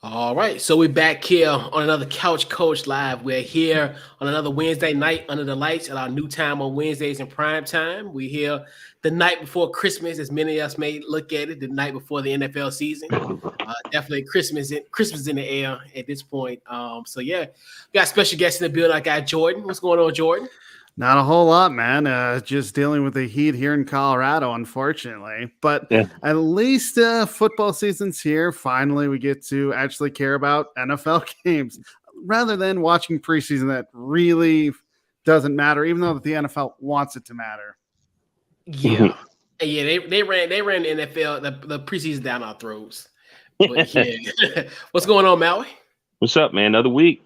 All right, so we're back here on another Couch Coach Live. We're here on another Wednesday night under the lights at our new time on Wednesdays in prime time. We're here the night before Christmas, as many of us may look at it, the night before the NFL season. Definitely Christmas in the air at this point. So yeah, we got special guests in the building. I got Jordan. What's going on, Jordan? Not a whole lot, man. Just dealing with the heat here in Colorado, unfortunately. But Yeah. at least football season's here. Finally, we get to actually care about NFL games rather than watching preseason that really doesn't matter, even though the NFL wants it to matter. Yeah. Yeah, they ran the NFL, the preseason down our throats. But yeah. What's going on, Maui? What's up, man? Another week.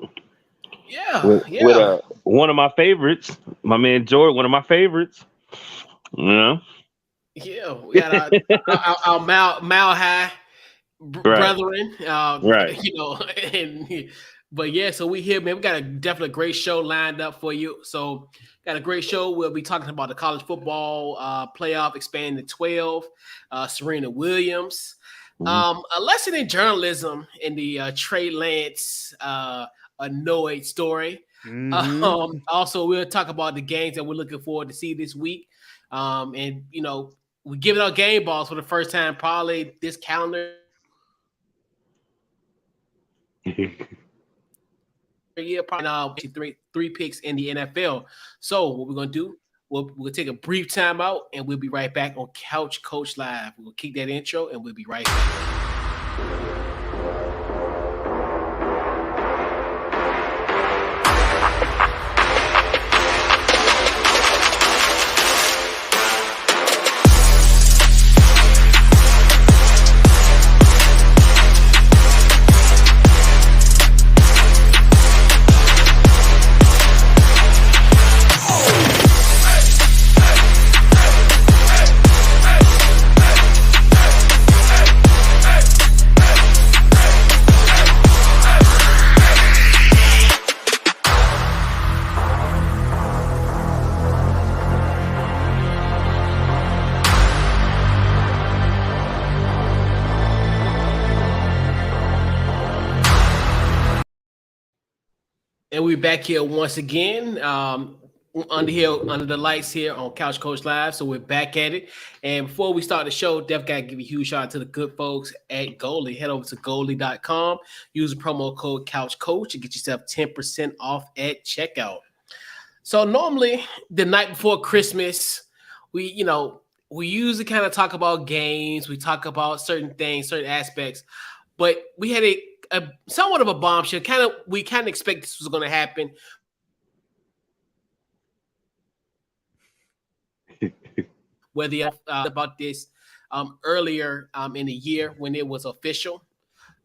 Yeah, With one of my favorites, my man Jordan, one of my favorites. You know? Yeah, we got our mile high brethren. Right. You know, but yeah, so we here, man. We got definitely great show lined up for you. So got a great show. We'll be talking about the college football playoff expanding to 12, Serena Williams. A lesson in journalism in the Trey Lance annoyed story. Also, we'll talk about the games that we're looking forward to see this week. And you know, we're giving out game balls for the first time probably this calendar year. Probably three picks in the NFL. So what we're gonna do? We'll take a brief time out and we'll be right back on Couch Coach Live. We'll kick that intro and we'll be right back. And we're back here once again, under the lights here on Couch Coach Live. So we're back at it. And before we start the show, Def got to give a huge shout out to the good folks at Goalie. Head over to goalie.com. Use the promo code Couch Coach and get yourself 10% off at checkout. So normally the night before Christmas, we usually kind of talk about games. We talk about certain things, certain aspects. But we had a somewhat of a bombshell. We kind of expect this was going to happen. Whether about this earlier in the year when it was official,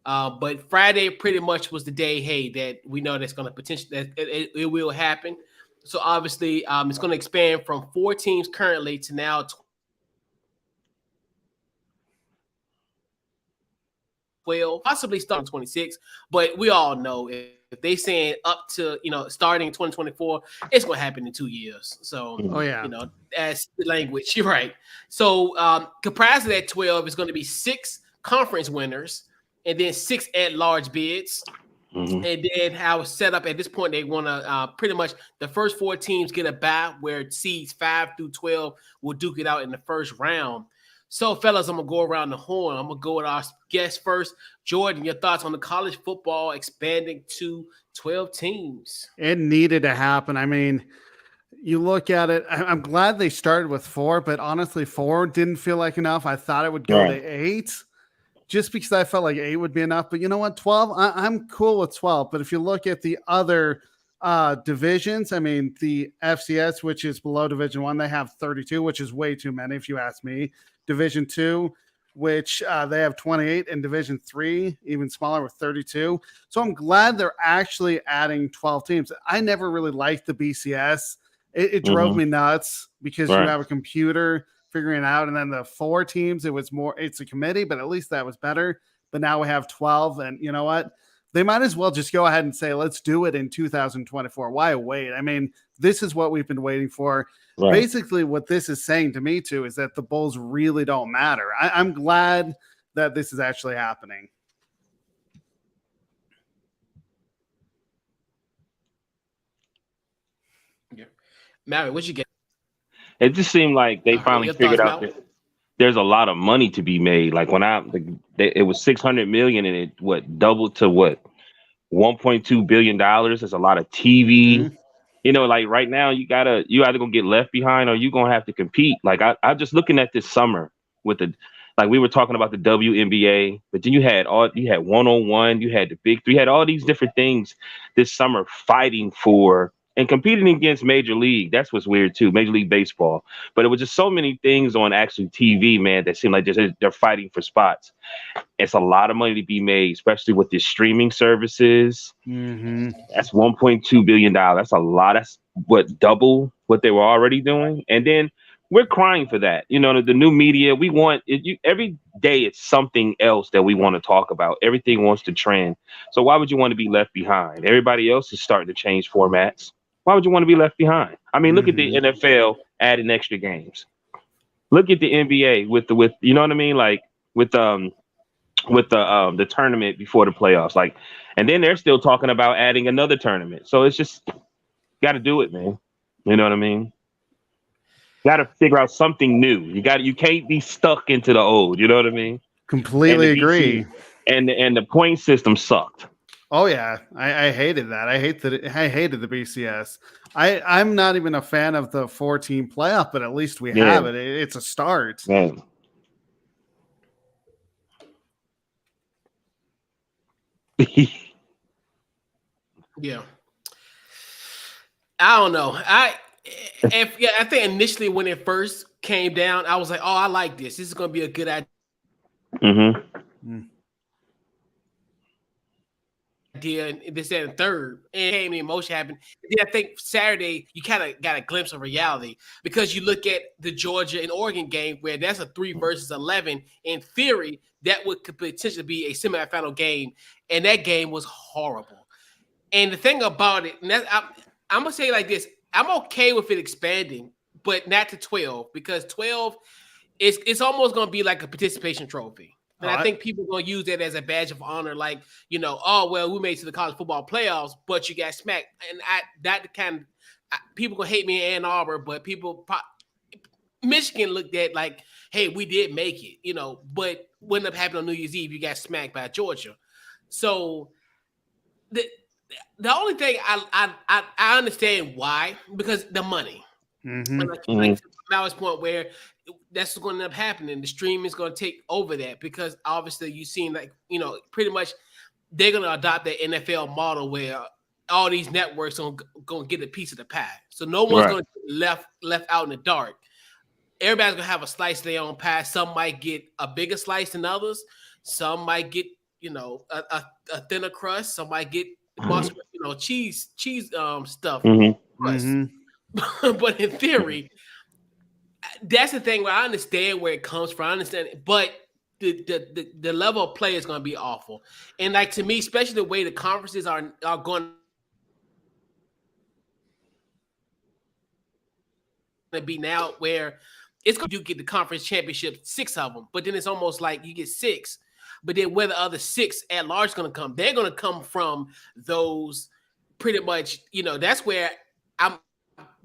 but Friday pretty much was the day. Hey, that we know that's going to potentially that it will happen. So obviously, it's going to expand from 4 teams currently to now 12, possibly starting 26, but we all know if they saying up to starting 2024, it's going to happen in 2 years. So that's the language. You're right. So comprised of that 12 is going to be 6 conference winners and then 6 at-large bids. And then how it's set up at this point, they want to pretty much the first 4 teams get a bye where seeds 5 through 12 will duke it out in the first round. So, fellas, I'm going to go around the horn. I'm going to go with our guest first. Jordan, your thoughts on the college football expanding to 12 teams? It needed to happen. I mean, you look at it, I'm glad they started with 4, but honestly, 4 didn't feel like enough. I thought it would go to 8 just because I felt like 8 would be enough. But you know what? 12, I'm cool with 12. But if you look at the other divisions, I mean, the FCS, which is below Division 1, they have 32, which is way too many if you ask me. Division 2, which they have 28, and Division 3, even smaller with 32. So I'm glad they're actually adding 12 teams. I never really liked the BCS. It drove me nuts because you have a computer figuring it out. And then the 4 teams, it's a committee, but at least that was better. But now we have 12, and you know what? They might as well just go ahead and say, let's do it in 2024. Why wait? I mean, this is what we've been waiting for. Right. Basically, what this is saying to me, too, is that the Bulls really don't matter. I'm glad that this is actually happening. Mary, what you get? It just seemed like they finally figured out that there's a lot of money to be made. Like when it was 600 million and it doubled to 1.2 billion dollars. There's a lot of TV. Mm-hmm. You know, like right now you either gonna get left behind or you're gonna have to compete. Like I just looking at this summer with like we were talking about the WNBA, but then you had one-on-one, you had the big three, you had all these different things this summer fighting for and competing against Major League. That's what's weird too, Major League Baseball. But it was just so many things on actual TV, man, that seemed like they're fighting for spots. It's a lot of money to be made, especially with the streaming services. Mm-hmm. That's $1.2 billion. That's a lot. That's double what they were already doing. And then we're crying for that. You know, the new media, we want it. Every day it's something else that we want to talk about. Everything wants to trend. So why would you want to be left behind? Everybody else is starting to change formats. Why would you want to be left behind? I mean, look at the NFL adding extra games. Look at the NBA with you know what I mean? Like with the tournament before the playoffs. Like, and then they're still talking about adding another tournament. So it's just got to do it, man. You know what I mean? Got to figure out something new. You can't be stuck into the old. You know what I mean? Completely agree. And the point system sucked. Oh yeah, I hated that. I hated the BCS. I'm not even a fan of the 4-team playoff, but at least we have it. It's a start. Man. Yeah. I don't know. I think initially when it first came down, I was like, oh, I like this. This is going to be a good idea. Mm-hmm. And this and third, and the emotion happened. And then I think Saturday you kind of got a glimpse of reality because you look at the Georgia and Oregon game where that's a 3 versus 11. In theory, that could potentially be a semifinal game, and that game was horrible. And the thing about it, and I'm gonna say it like this: I'm okay with it expanding, but not to 12 because 12 it's almost gonna be like a participation trophy. And I think people are going to use that as a badge of honor, like, you know, oh, well, we made it to the college football playoffs, but you got smacked. And people going to hate me in Ann Arbor, but Michigan looked at like, hey, we did make it, you know, but what ended up happening on New Year's Eve, you got smacked by Georgia. So the only thing I understand why, because the money. Mm-hmm. Like Mal's point where that's going to end up happening. The stream is going to take over that because obviously you've seen like, you know, pretty much they're going to adopt the NFL model where all these networks are going to get a piece of the pie. So no one's going to get left out in the dark. Everybody's going to have a slice of their own pie. Some might get a bigger slice than others. Some might get, you know, a thinner crust. Some might get cheese stuff. Mm-hmm. But in theory, that's the thing where I understand where it comes from. I understand it, but the level of play is going to be awful. And like to me, especially the way the conferences are going to be now, where it's going to get the conference championship, 6 of them, but then it's almost like you get 6. But then where the other 6 at large going to come, they're going to come from those pretty much. You know, that's where I'm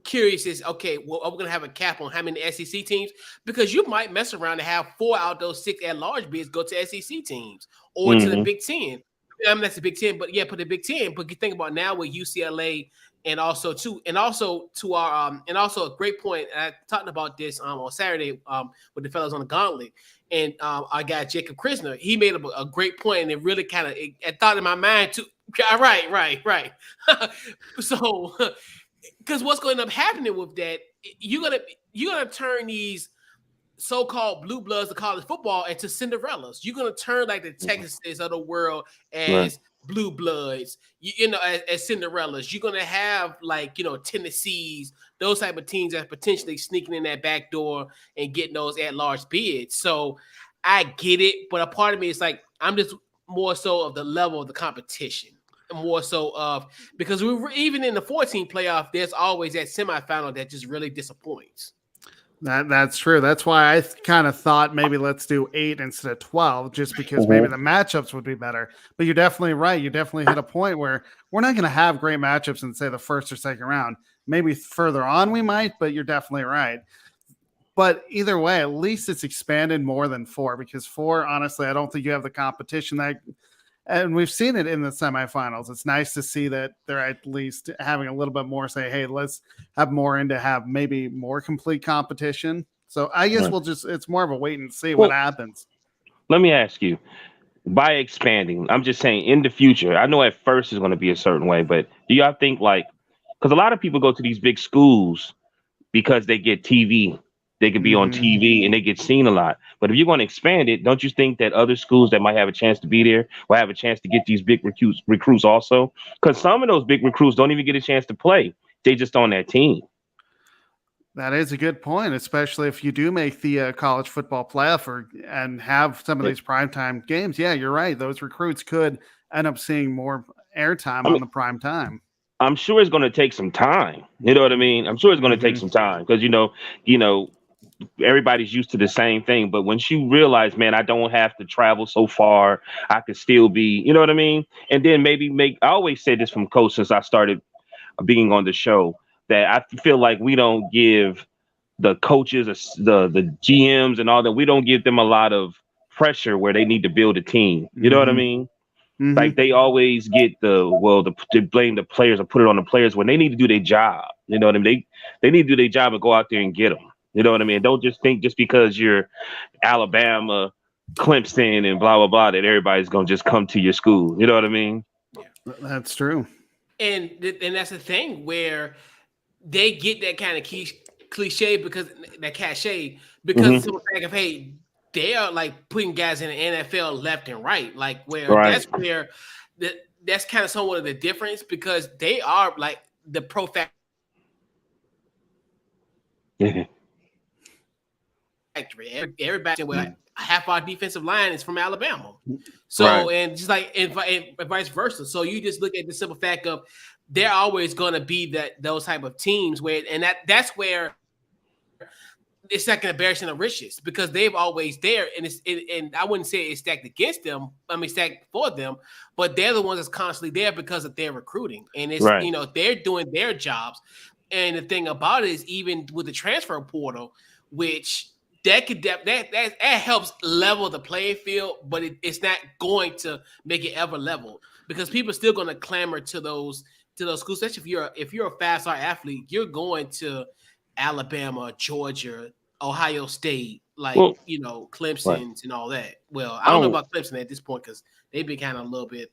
curious is, okay, well, are we going to have a cap on how many SEC teams? Because you might mess around and have 4 out of those 6 at-large bids go to SEC teams or to the Big Ten. I mean, that's the Big Ten, but yeah, put the Big Ten. But you think about now with UCLA and also a great point. I talked about this on Saturday with the fellas on the Gauntlet, and our guy Jacob Krisner, he made a great point, and it really kind of it thought in my mind too. Right. So. Because what's going to end up happening with that, you're gonna turn these so-called blue bloods of college football into Cinderellas. You're gonna turn like the Texases of the world as blue bloods, you know, as Cinderellas. You're gonna have like, you know, Tennessees, those type of teams that potentially sneaking in that back door and getting those at-large bids. So I get it, but a part of me is like, I'm just more so of the level of the competition. More so of because we were even in the 14 playoff, there's always that semifinal that just really disappoints. That's true. That's why I kind of thought maybe let's do 8 instead of 12, just because maybe the matchups would be better. But you're definitely right. You definitely hit a point where we're not going to have great matchups in say the first or second round. Maybe further on we might, but you're definitely right. But either way, at least it's expanded more than 4, because 4, honestly, I don't think you have the competition that, and we've seen it in the semifinals. It's nice to see that they're at least having a little bit more say, hey, let's have more in to have maybe more complete competition. So I guess it's more of a wait and see what happens. Let me ask you, by expanding, I'm just saying in the future, I know at first it's going to be a certain way, but do y'all think because a lot of people go to these big schools because they get TV. They could be on TV and they get seen a lot. But if you're going to expand it, don't you think that other schools that might have a chance to be there will have a chance to get these big recruits also? Because some of those big recruits don't even get a chance to play. They just on that team. That is a good point, especially if you do make the college football playoff and have some of these primetime games. Yeah, you're right. Those recruits could end up seeing more airtime on the prime time. I'm sure it's going to take some time. You know what I mean? I'm sure it's going to take some time because, everybody's used to the same thing. But once you realize, man, I don't have to travel so far, I could still be, you know what I mean? And then maybe I always say this from coach since I started being on the show, that I feel like we don't give the coaches, the GMs and all that, we don't give them a lot of pressure where they need to build a team. You know what I mean? Like they always get they blame the players or put it on the players when they need to do their job. You know what I mean? They need to do their job and go out there and get them. You know what I mean? Don't just think just because you're Alabama, Clemson, and blah, blah, blah, that everybody's going to just come to your school. You know what I mean? Yeah. That's true. And that's the thing where they get that kind of cliche because that cachet because it's the fact of, hey, they are like putting guys in the NFL left and right. Like that's where that's kind of somewhat of the difference because they are like the pro factory. Everybody, half our defensive line is from Alabama. So, and just like and vice versa. So you just look at the simple fact of they're always going to be those type of teams where, and that's where it's like an embarrassing of riches because they've always there, and I wouldn't say it's stacked against them. I mean, stacked for them, but they're the ones that's constantly there because of their recruiting, and it's they're doing their jobs. And the thing about it is, even with the transfer portal, which that helps level the playing field, but it's not going to make it ever level because people are still going to clamor to those schools. Especially if you're a 5-star athlete, you're going to Alabama, Georgia, Ohio State, Clemson's and all that. Well, I don't know about Clemson at this point because they've been kind of a little bit.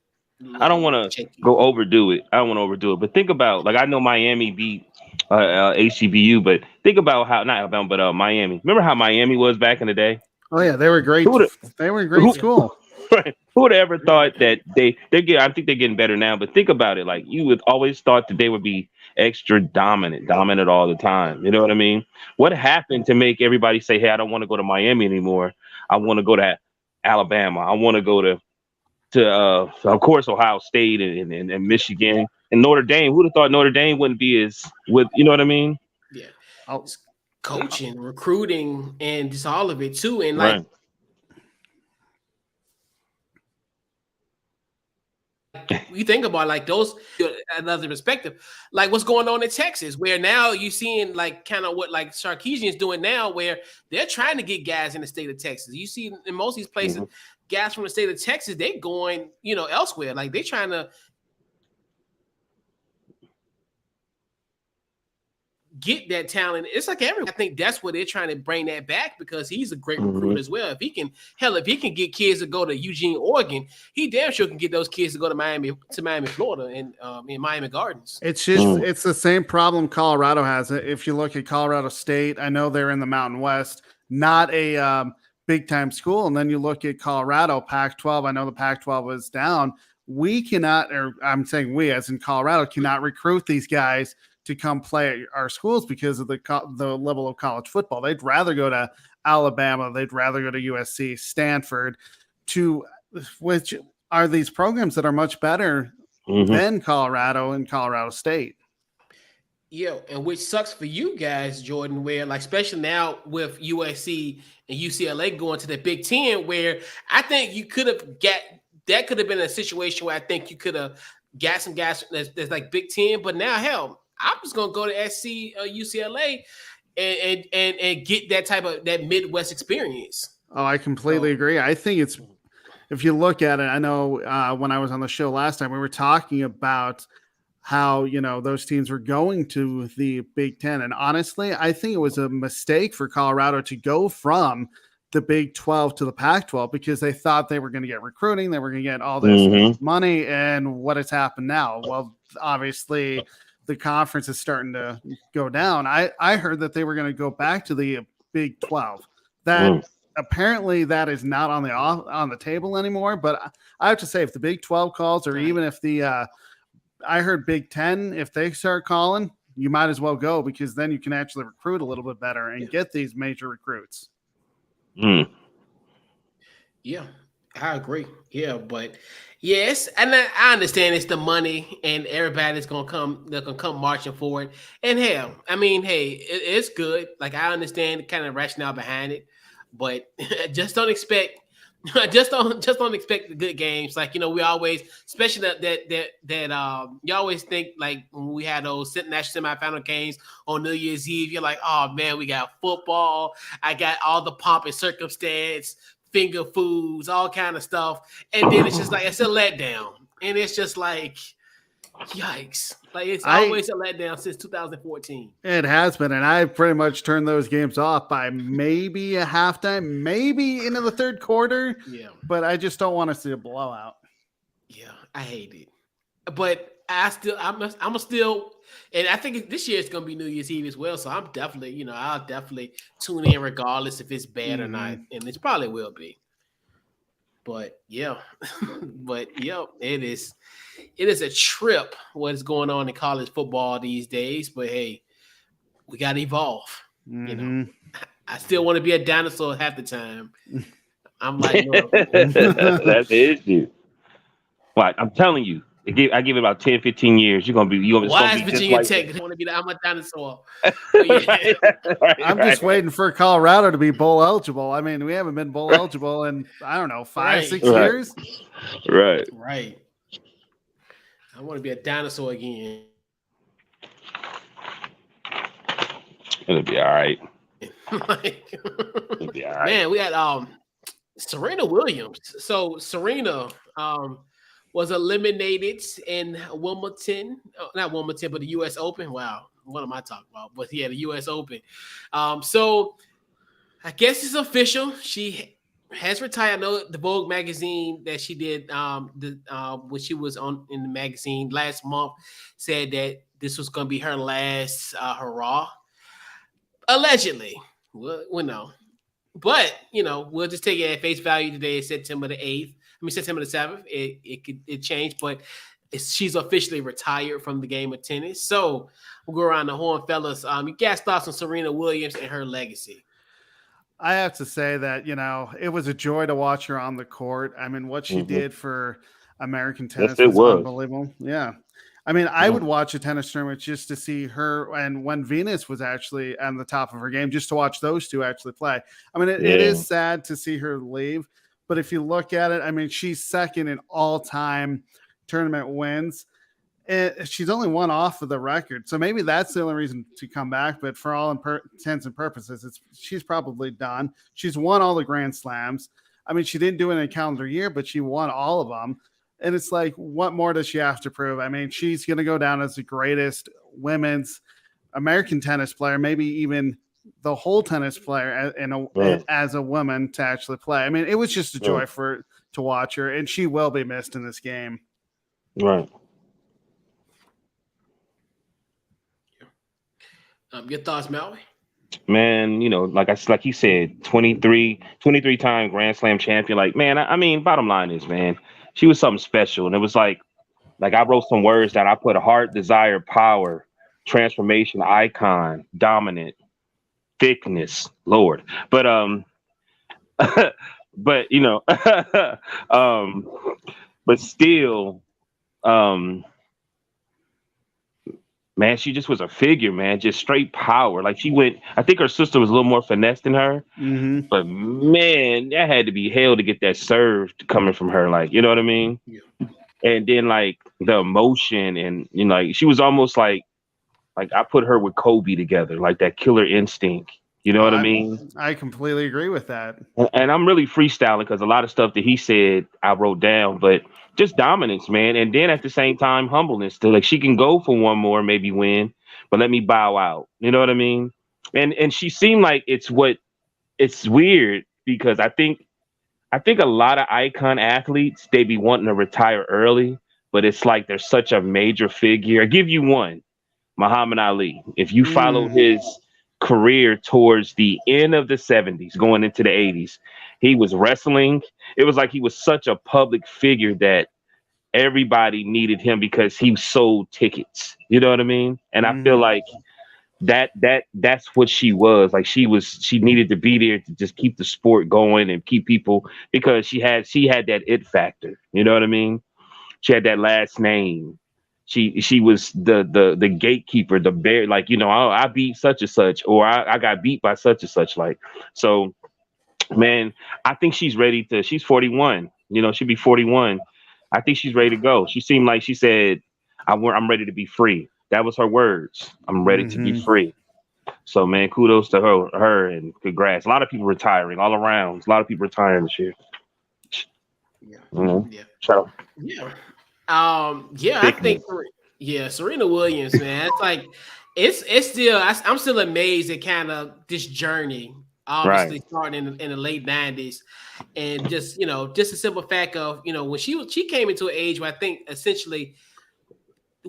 I don't want to overdo it. But think about I know Miami beat HCBU, but think about how not Alabama, but Miami. Remember how Miami was back in the day? Oh yeah, they were great. They were a great school. Right. Who would have ever thought that they get? I think they're getting better now, but think about it. Like you would always thought that they would be extra dominant all the time. You know what I mean? What happened to make everybody say, "Hey, I don't want to go to Miami anymore. I want to go to Alabama. I want to go to of course Ohio State and Michigan and Notre Dame." Who'd have thought Notre Dame wouldn't be you know what I mean? Yeah, coaching, recruiting, and just all of it too, and you think about those another perspective, like what's going on in Texas, where now you're seeing kind of what Sarkisian is doing now, where they're trying to get guys in the state of Texas. You see in most of these places, guys from the state of Texas, they're going elsewhere, like they're trying to get that talent. It's like everyone. I think that's where they're trying to bring that back because he's a great recruiter as well. If he can get kids to go to Eugene, Oregon, he damn sure can get those kids to go to Miami, Florida, and in Miami Gardens. It's just it's the same problem Colorado has. If you look at Colorado State, I know they're in the Mountain West, not a big time school, and then you look at Colorado Pac-12. I know the Pac-12 was down. We cannot, or I'm saying we, as in Colorado, cannot recruit these guys to come play at our schools because of the level of college football. They'd rather go to Alabama. They'd rather go to USC, Stanford, which are these programs that are much better than Colorado and Colorado State. Yeah, and which sucks for you guys, Jordan, where especially now with USC and UCLA going to the Big Ten, where I think you could have that could have been a situation where I think you could have got some guys that's like Big Ten, but now hell, I'm just gonna go to SC UCLA and get that Midwest experience. Oh, I completely agree. I think it's, if you look at it, I know when I was on the show last time, we were talking about how, those teams were going to the Big Ten. And honestly, I think it was a mistake for Colorado to go from the Big 12 to the Pac-12 because they thought they were going to get recruiting, they were going to get all this money. And what has happened now? Well, obviously the conference is starting to go down. I heard that they were going to go back to the Big 12. That apparently that is not on the table anymore. But I have to say, if the Big 12 calls, or even if the I heard Big 10, if they start calling, you might as well go, because then you can actually recruit a little bit better and get these major recruits. Yeah, I agree. Yeah, but yes, and I understand it's the money, and everybody's gonna come. They're gonna come marching forward. And hell, I mean, it's good. Like, I understand the kind of rationale behind it, but just don't expect. Just don't expect the good games. Like, we always, especially that you always think, like, when we had those national semifinal games on New Year's Eve, you're like, oh man, we got football. I got all the pomp and circumstance, finger foods, all kind of stuff, and then it's just like it's a letdown, and it's just like, yikes. Like, it's always a letdown since 2014. It has been, and I pretty much turned those games off by maybe a halftime, maybe into the third quarter. Yeah. But I just don't want to see a blowout. Yeah, I hate it. But I'm still, and I think this year it's going to be New Year's Eve as well, so I'm definitely, I'll definitely tune in regardless if it's bad or not, and it probably will be. But yeah, it is a trip what's going on in college football these days. But hey, we got to evolve. I still want to be a dinosaur half the time. I'm like, no. That's the issue. Well, I'm telling you, I give it about 10, 15 years. You're gonna be. Why is Virginia Tech? I want to be. I'm a dinosaur. I'm just waiting for Colorado to be bowl eligible. I mean, we haven't been bowl eligible in, I don't know, 5-6 years. Right. I want to be a dinosaur again. It'll be all right. It'll be all right. Man, we had Serena Williams. So Serena was eliminated in Wimbledon. Not Wimbledon, but the U.S. Open. Wow. What am I talking about? But the U.S. Open. So I guess it's official. She has retired. I know the Vogue magazine that she did when she was in the magazine last month said that this was going to be her last hurrah. Allegedly. We'll know. But, we'll just take it at face value today. It's September the 8th. September the 7th. It changed, but she's officially retired from the game of tennis. So we'll go around the horn, fellas. You guys thoughts on Serena Williams and her legacy? I have to say that, it was a joy to watch her on the court. I mean, what she did for American tennis was unbelievable. Yeah. I mean, I would watch a tennis tournament just to see her, and when Venus was actually on the top of her game, just to watch those two actually play. I mean, it is sad to see her leave, but if you look at it, I mean, she's second in all-time tournament wins. She's only one off of the record, so maybe that's the only reason to come back. But for all intents and purposes, she's probably done. She's won all the Grand Slams. I mean, she didn't do it in a calendar year, but she won all of them. And it's like, what more does she have to prove? I mean, she's going to go down as the greatest women's American tennis player, maybe even the whole tennis player as a woman to actually play. I mean, it was just a joy to watch her, and she will be missed in this game. Right. Your thoughts, Maui? Man, like you said, 23-time Grand Slam champion. Like, man, I mean, bottom line is, man, she was something special. And it was like I wrote some words down. I put heart, desire, power, transformation, icon, dominant, thickness, Lord. But but but still, man, she just was a figure, man, just straight power. Like, I think her sister was a little more finesse than her, but man, that had to be hell to get that serve coming from her. Like, you know what I mean? Yeah. And then like the emotion and, like, she was almost like Like I put her with Kobe together, like that killer instinct. You know what I mean? I completely agree with that. And I'm really freestyling because a lot of stuff that he said I wrote down, but just dominance, man. And then at the same time, humbleness. To like she can go for one more, maybe win, but let me bow out. You know what I mean? And she seemed like it's weird because I think a lot of icon athletes they be wanting to retire early, but it's like they're such a major figure. I give you one. Muhammad Ali. If you follow his career towards the end of the 70s, going into the 80s, he was wrestling. It was like he was such a public figure that everybody needed him because he sold tickets. You know what I mean? And I feel like that's what she was. Like she needed to be there to just keep the sport going and keep people because she had that it factor. You know what I mean? She had that last name. She was the gatekeeper, the bear, like, you know, I beat such and such, or I got beat by such and such. Like, so man, I think she's 41, you know, she'll be 41. I think she's ready to go. She seemed like she said, I'm ready to be free. That was her words. I'm ready to be free. So man, kudos to her and congrats. A lot of people retiring all around. A lot of people retiring this year. Yeah. Yeah. Shut up. Yeah. I think Serena Williams, man. It's like it's still I'm still amazed at kind of this journey, obviously starting in the late 90s. And just just a simple fact of, when she came into an age where I think essentially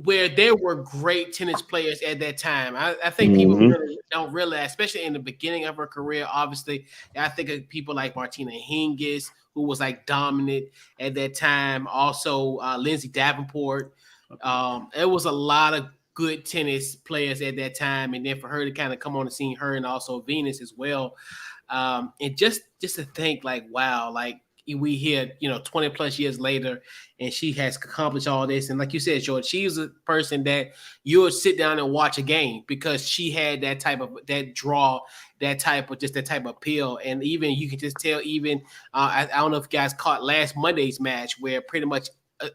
where there were great tennis players at that time. I think people really don't realize, especially in the beginning of her career, obviously. I think of people like Martina Hingis, who was like dominant at that time. Also, Lindsay Davenport. It was a lot of good tennis players at that time. And then for her to kind of come on the scene, her and also Venus as well. And just to think like, wow, like we here, 20 plus years later, and she has accomplished all this. And like you said, George, she's a person that you would sit down and watch a game because she had that type of draw, that type of appeal. And even you can just tell, even I don't know if you guys caught last Monday's match where pretty much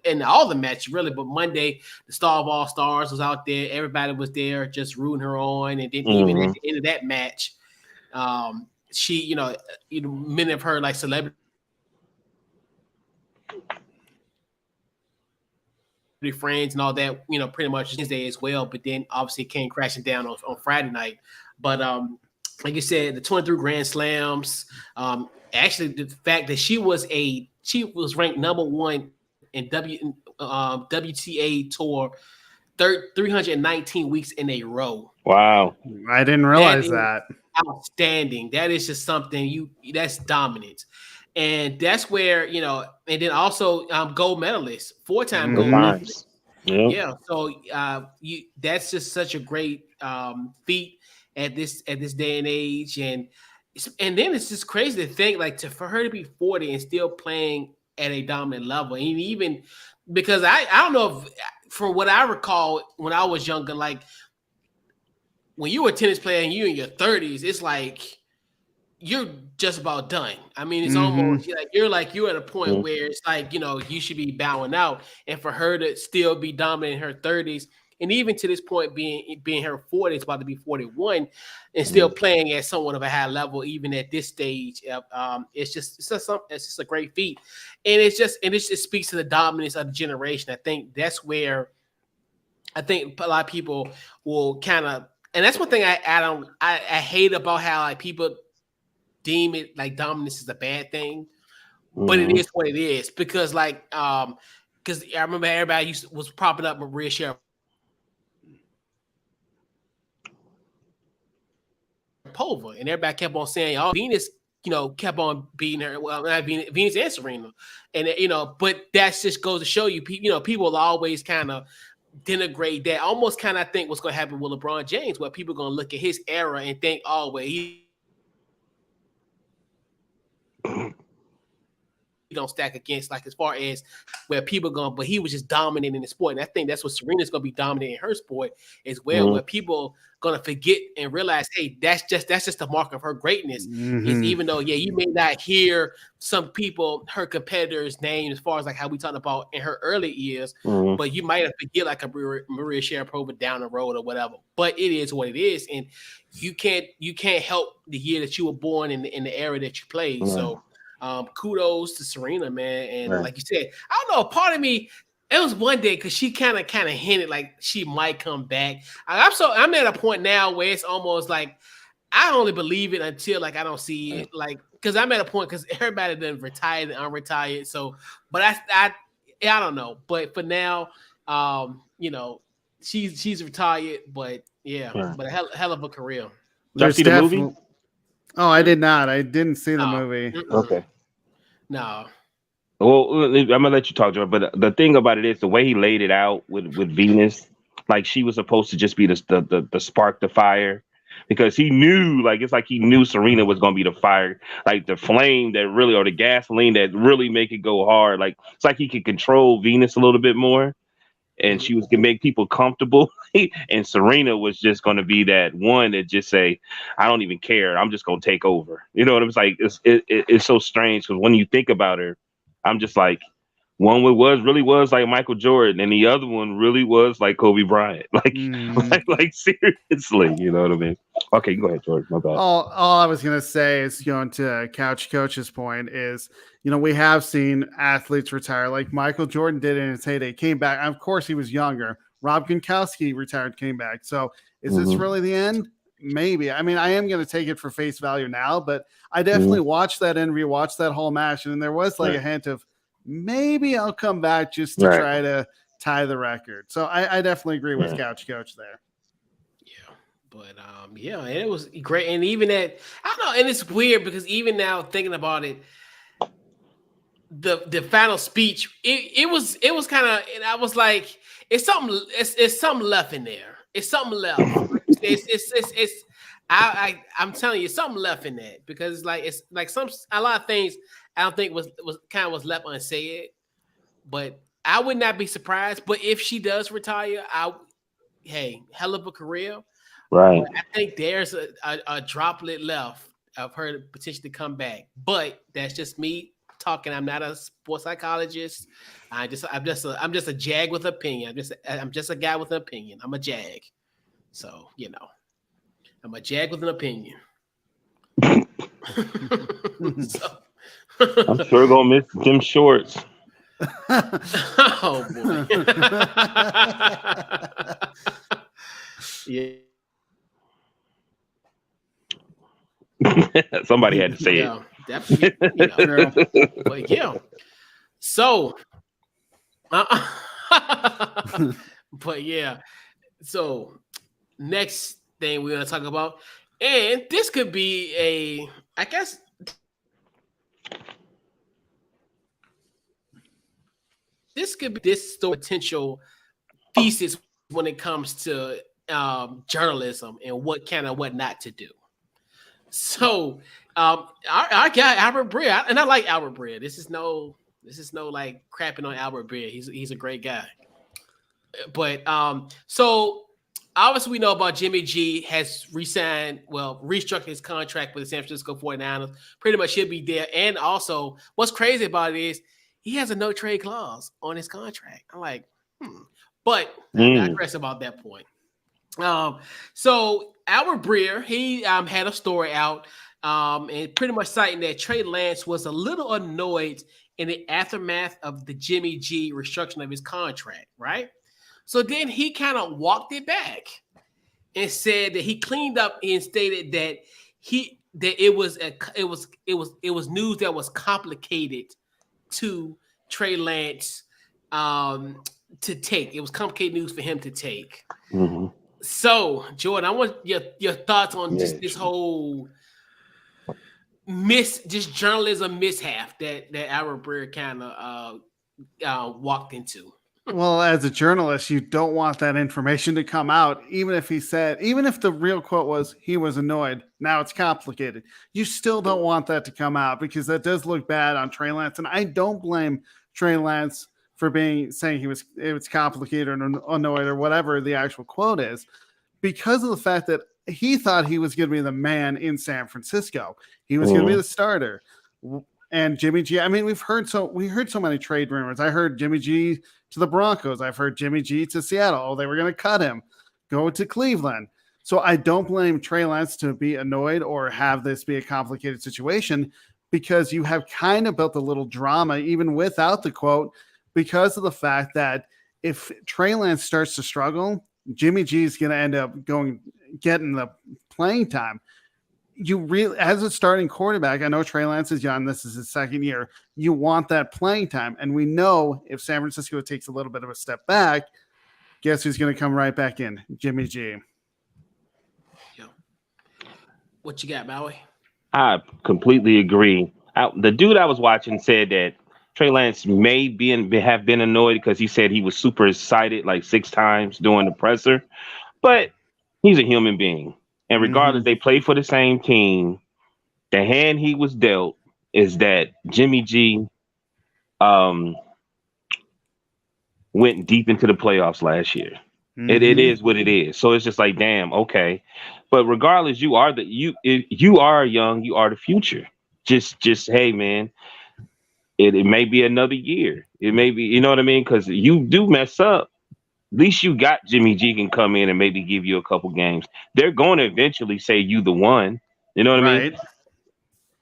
in all the matches really, but Monday the Star of All Stars was out there, everybody was there just rooting her on, and then even at the end of that match, she, many of her like celebrity friends and all that, pretty much Wednesday as well. But then obviously it came crashing down on Friday night. But like you said, the 23 Grand Slams. Actually, the fact that she was ranked number one in WTA tour 319 weeks in a row. Wow. I didn't realize that. Outstanding. That is just something that's dominance. And that's where, and then also gold medalist, 4-time gold medalist. Yeah. So that's just such a great feat at this day and age. And then it's just crazy to think like for her to be 40 and still playing at a dominant level. And even because I don't know if, from what I recall when I was younger, like when you were a tennis player and you in your 30s, it's like you're just about done. I mean, it's almost like you're at a point where it's like, you should be bowing out. And for her to still be dominant in her 30s, and even to this point being her 40s, about to be 41, and still playing at somewhat of a high level, even at this stage, it's just a great feat. And it just speaks to the dominance of the generation. I think that's where I think a lot of people will kind of, and that's one thing I hate about how like people deem it like dominance is a bad thing, but it is what it is, because like because I remember everybody was propping up Maria Sharapova, and everybody kept on saying, "Oh, Venus, kept on beating her." Well, not Venus and Serena, and but that just goes to show you, people will always kind of denigrate that. Almost kind of think what's going to happen with LeBron James, where people are going to look at his era and think, "Oh, well, he." don't stack against, like as far as where people going, but he was just dominant in the sport. And I think that's what Serena's going to be dominant in her sport as well, where people going to forget and realize, hey, that's just the mark of her greatness. Is even though, you may not hear some people, her competitors' names as far as like how we talked about in her early years, but you might have forget like a Maria Sharapova down the road or whatever. But it is what it is, and you can't help the year that you were born in the era that you played. So kudos to Serena, man. And like you said, I don't know, part of me, it was one day because she kind of hinted like she might come back. I'm at a point now where it's almost like I only believe it until like I don't see it, like because I'm at a point because everybody done retired and unretired. So, but I don't know. But for now, she's retired. But but a hell of a career. Did you see the movie? Oh, I did not. I didn't see the movie. Okay. No. Well, I'm gonna let you talk, George. But the thing about it is the way he laid it out with Venus, like she was supposed to just be the spark, the fire, because he knew, like it's like he knew Serena was gonna be the fire, like the flame that really, or the gasoline that really make it go hard. Like it's like he could control Venus a little bit more, and she was gonna make people comfortable. And Serena was just gonna be that one that just say, I don't even care. I'm just gonna take over. You know what I'm saying? It's so strange because when you think about her, I'm just like, one really was like Michael Jordan, and the other one really was like Kobe Bryant. Like seriously, you know what I mean? Okay, go ahead, George. My bad. All I was gonna say is going to Couch Coach's point is, we have seen athletes retire, like Michael Jordan did in his heyday, came back. Of course, he was younger. Rob Gronkowski retired, came back. So is this really the end? Maybe. I mean, I am going to take it for face value now, but I definitely watched that and rewatched that whole match. And there was like a hint of maybe I'll come back just to try to tie the record. So I definitely agree with Couch Coach there. Yeah. But and it was great. And even I don't know, and it's weird because even now thinking about it, the final speech, it was kind of, and I was like, it's something left in there. It's something left. I'm telling you, something left in that because it's like a lot of things I don't think was left unsaid. But I would not be surprised. But if she does retire, hell of a career. Right. But I think there's a droplet left of her to potentially come back. But that's just me talking. I'm not a sports psychologist. I'm just a jag with opinion. I'm just a guy with an opinion. I'm a jag. So, I'm a jag with an opinion. I'm sure gonna miss them shorts. Oh boy. Yeah. Somebody had to say it. Definitely. But so, but so next thing we're gonna talk about, and this could be this potential thesis when it comes to journalism and what not to do. So our guy Albert Breer, and I like Albert Breer. This is no like crapping on Albert Breer. He's a great guy. But so obviously we know about Jimmy G has restructured his contract with the San Francisco 49ers. Pretty much he'll be there. And also what's crazy about it is he has a no trade clause on his contract. I'm like, But I'm not pressed about that point. So Albert Breer, he had a story out and pretty much citing that Trey Lance was a little annoyed in the aftermath of the Jimmy G restructuring of his contract, right? So then he kind of walked it back and said that he cleaned up and stated that it was news that was complicated to Trey Lance to take. It was complicated news for him to take. Mm-hmm. So, Jordan, I want your thoughts on just this whole journalism mishap that Albert Breer kind of walked into. Well, as a journalist, you don't want that information to come out, even if the real quote was he was annoyed. Now it's complicated. You still don't want that to come out because that does look bad on Trey Lance. And I don't blame Trey Lance for saying it was complicated or annoyed or whatever the actual quote is, because of the fact that he thought he was going to be the man in San Francisco. He was going to be the starter. And Jimmy G, I mean, we heard so many trade rumors. I heard Jimmy G to the Broncos. I've heard Jimmy G to Seattle. Oh, they were going to cut him, go to Cleveland. So I don't blame Trey Lance to be annoyed or have this be a complicated situation, because you have kind of built a little drama even without the quote, because of the fact that if Trey Lance starts to struggle, Jimmy G is going to end up getting the playing time. You really, as a starting quarterback, I know Trey Lance is young. This is his second year. You want that playing time. And we know if San Francisco takes a little bit of a step back, guess who's going to come right back in? Jimmy G. Yeah. What you got, Maui? I completely agree. The dude I was watching said that Trey Lance may have been annoyed because he said he was super excited like 6 times during the presser. But he's a human being. And regardless, they play for the same team. The hand he was dealt is that Jimmy G went deep into the playoffs last year. It is what it is. So it's just like, damn, okay. But regardless, you are young, you are the future. Just hey, man, it may be another year. It may be, you know what I mean? Because you do mess up. At least you got Jimmy G can come in and maybe give you a couple games. They're going to eventually say you the one. You know what I mean?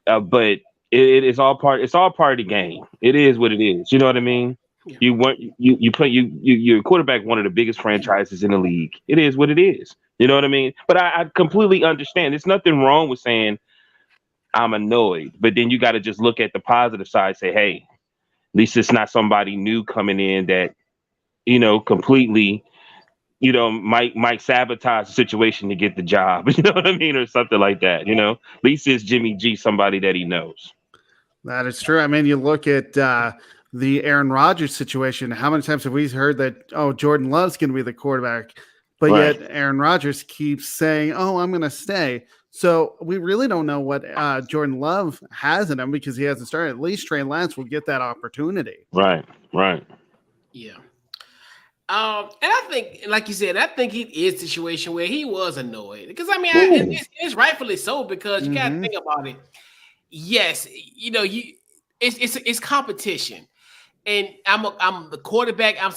But it's all part. It's all part of the game. It is what it is. You know what I mean? Yeah. You're quarterback one of the biggest franchises in the league. It is what it is. You know what I mean? But I completely understand. There's nothing wrong with saying I'm annoyed, but then you got to just look at the positive side. Say, hey, at least it's not somebody new coming in that, completely, might sabotage the situation to get the job. You know what I mean? Or something like that, At least it's Jimmy G, somebody that he knows. That is true. I mean, you look at the Aaron Rodgers situation. How many times have we heard that, Jordan Love's going to be the quarterback, but yet Aaron Rodgers keeps saying, I'm going to stay. So we really don't know what Jordan Love has in him because he hasn't started. At least Trey Lance will get that opportunity. Right. Yeah. And I think, like you said, I think he is a situation where he was annoyed because it's rightfully so, because you got to think about it. Yes, it's competition, and I'm the quarterback. I'm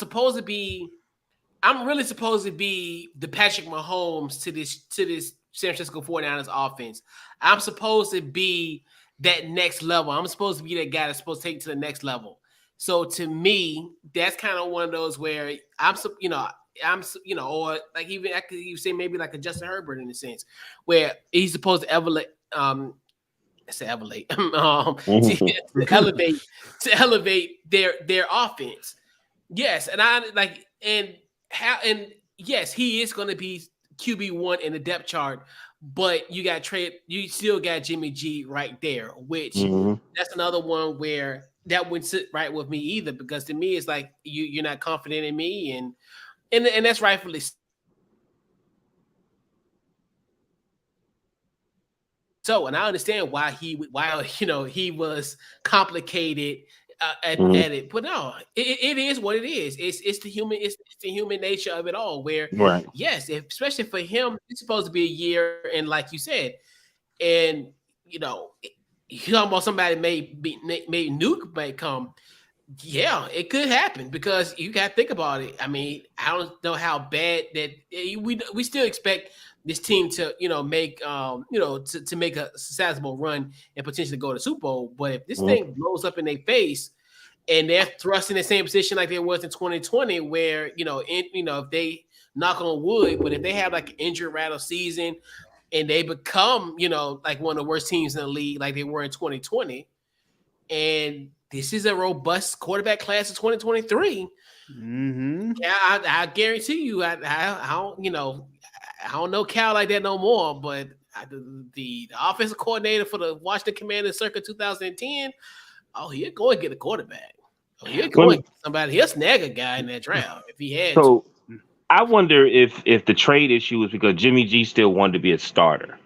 really supposed to be the Patrick Mahomes to this San Francisco 49ers offense. I'm supposed to be that next level. I'm supposed to be that guy that's supposed to take it to the next level. So to me, that's kind of one of those where or like even I could even say maybe like a Justin Herbert in a sense, where he's supposed to elevate their offense. Yes, yes, he is going to be QB1 in the depth chart, but you still got Jimmy G right there, which that's another one where that wouldn't sit right with me either, because to me it's like you're not confident in me, and that's rightfully so. And I understand why he was complicated at it, but no, it is what it is. It's the human nature of it all. Where yes, especially for him, it's supposed to be a year, and like you said, and almost somebody may nuke may come. Yeah, it could happen, because you got to think about it. I mean, I don't know how bad that we still expect this team to make to make a sizable run and potentially go to the Super Bowl. But if this thing blows up in their face and they're thrust in the same position like they was in 2020, where if they knock on wood, but if they have like an injury rattle season and they become like one of the worst teams in the league like they were in 2020, and this is a robust quarterback class of 2023. Yeah, I guarantee you, I don't know Cal like that no more, but the offensive coordinator for the Washington Commanders circa 2010, he'll go and get a quarterback. Oh, he'll go and somebody. He'll snag a guy in that draft if he had so to. I wonder if the trade issue was because Jimmy G still wanted to be a starter,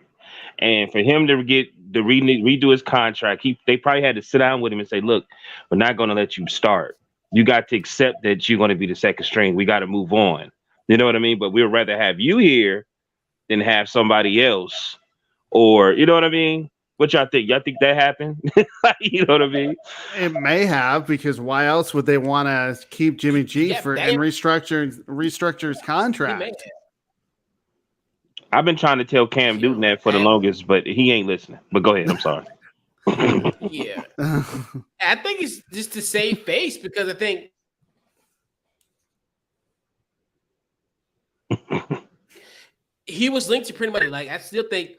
and for him to redo his contract, they probably had to sit down with him and say, "Look, we're not going to let you start. You got to accept that you're going to be the second string. We got to move on." You know what I mean? But we'd rather have you here than have somebody else, or you know what I mean? What y'all think? Y'all think that happened? You know what I mean? It may have, because why else would they want to keep Jimmy G and restructure his contract? I've been trying to tell Cam Newton that for the longest, but he ain't listening. But go ahead. I'm sorry. Yeah, I think it's just to save face, because I think he was linked to pretty much, like, I still think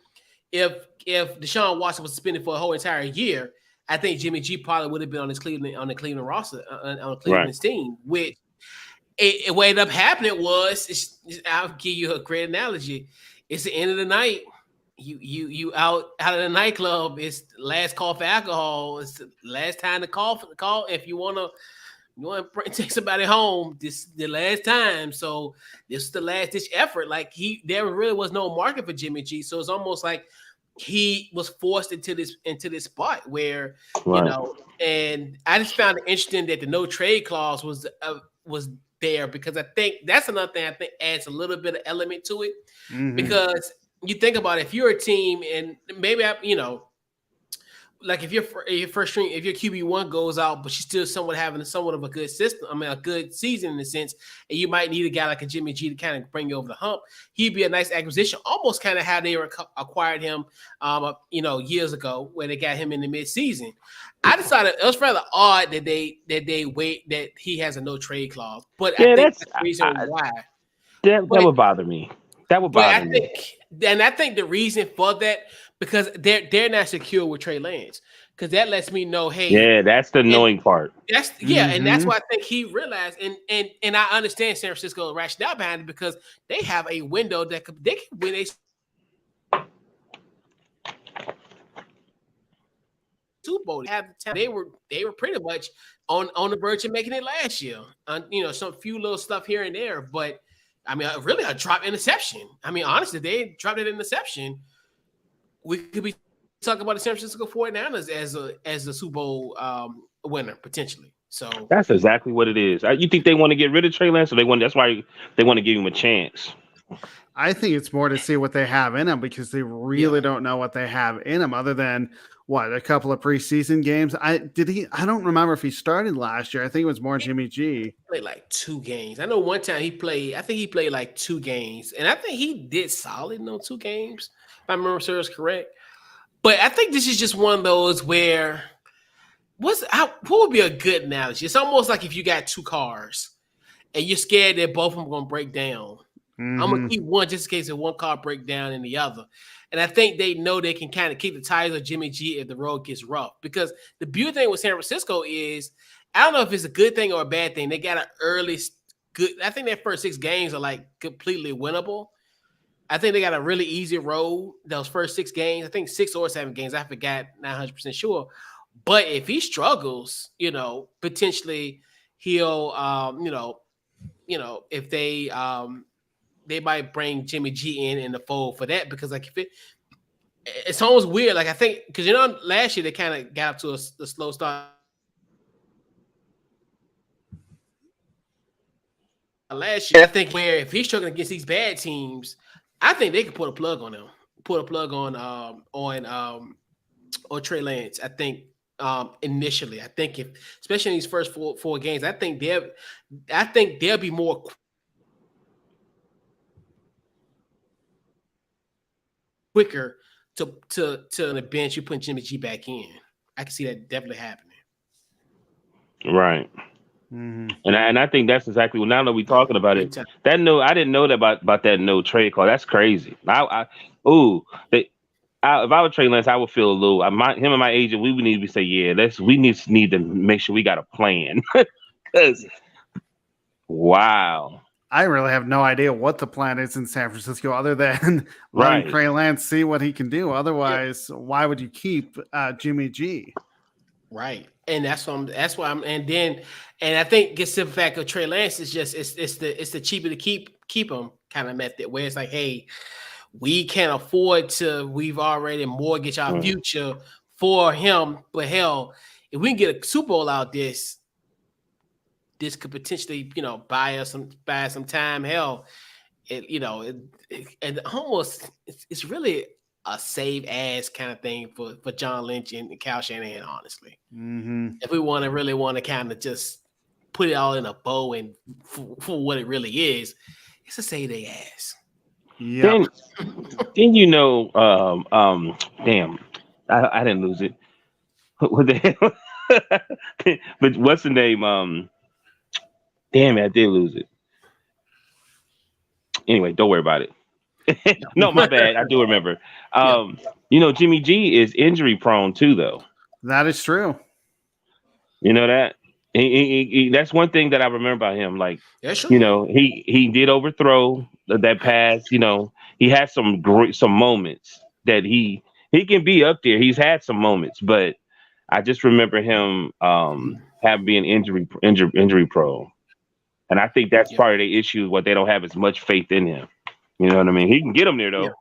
if Deshaun Watson was suspended for a whole entire year, I think Jimmy G probably would have been on the Cleveland roster, on Cleveland's team. Which what ended up happening was, I'll give you a great analogy. It's the end of the night. You out of the nightclub. It's the last call for alcohol. It's the last time to call if you want to take somebody home. This the last time. So this is the last ditch effort. Like, there really was no market for Jimmy G. So it's almost like he was forced into this spot where, you know. And I just found it interesting that the no trade clause was there, because I think that's another thing I think adds a little bit of element to it, because you think about it, if you're a team and maybe like if your first string, if your QB1 goes out, but you're still having somewhat of a good system, a good season in a sense, and you might need a guy like a Jimmy G to kind of bring you over the hump, he'd be a nice acquisition, almost kind of how they acquired him, years ago, where they got him in the midseason. I decided it was rather odd that they wait, that he has a no trade clause, but I think that's the reason why. That would bother me. That would bother me. I think the reason for that, because they're not secure with Trey Lance, because that lets me know, hey, yeah, that's the annoying part. That's and that's why I think he realized, and I understand San Francisco rationale behind it, because they have a window that they can win a Super Bowl. They were pretty much on the verge of making it last year. Some few little stuff here and there, but really a drop interception. Honestly, they dropped an interception. We could be talking about the San Francisco 49ers as a Super Bowl winner potentially. So that's exactly what it is. You think they want to get rid of Trey Lance, or that's why they want to give him a chance? I think it's more to see what they have in him, because they really don't know what they have in him, other than a couple of preseason games. I don't remember if he started last year. I think it was more Jimmy G. Played like 2 games. I know one time he played like 2 games, and I think he did solid in those 2 games, if I remember serves correct. But I think this is just one of those where what would be a good analogy? It's almost like if you got 2 cars and you're scared that both of them are gonna break down. I'm gonna keep one just in case if one car break down in the other. And I think they know they can kind of keep the tires of Jimmy G if the road gets rough. Because the beauty thing with San Francisco is, I don't know if it's a good thing or a bad thing. They got an early good. I think their first 6 games are like completely winnable. I think they got a really easy road those first 6 games. I think 6 or 7 games. I forgot, not 100% sure. But if he struggles, potentially he'll, if they might bring Jimmy G in the fold for that, because like it's almost weird. Like I think because last year they kind of got up to a slow start. Last year, I think where if he's struggling against these bad teams, I think they could put a plug on him, on Trey Lance. I think initially, I think especially in these first 4 games, I think they'll be more quicker to the bench. You put Jimmy G back in. I can see that definitely happening. Right. And I think that's exactly what. Now that we're talking about it, I didn't know that about that no trade call. That's crazy. If I were Trey Lance, I would feel a little. Him and my agent, we would need to say, we need to make sure we got a plan. Wow. I really have no idea what the plan is in San Francisco, other than letting Trey Lance see what he can do. Otherwise, why would you keep Jimmy G? Right. And that's why I'm and I think gets to the fact of Trey Lance is just it's the cheaper to keep him kind of method where it's like, hey, we can't afford to, we've already mortgaged our future for him. But hell, if we can get a Super Bowl out this could potentially, buy some time. Hell, and almost it's really a save ass kind of thing for John Lynch and Kyle Shanahan, honestly. Mm-hmm. If we really want to kind of just put it all in a bow and for what it really is, it's a save their ass. Yeah. Then damn, I didn't lose it. What the hell? But what's the name? Damn it, I did lose it. Anyway, don't worry about it. No, my bad. I do remember. Jimmy G is injury prone too, though. That is true. You know that? He that's one thing that I remember about him. Like, true. He did overthrow that pass. He had some moments that he can be up there. He's had some moments, but I just remember him being injury prone. And I think that's part of the issue, what they don't have as much faith in him. You know what I mean? He can get them there, though.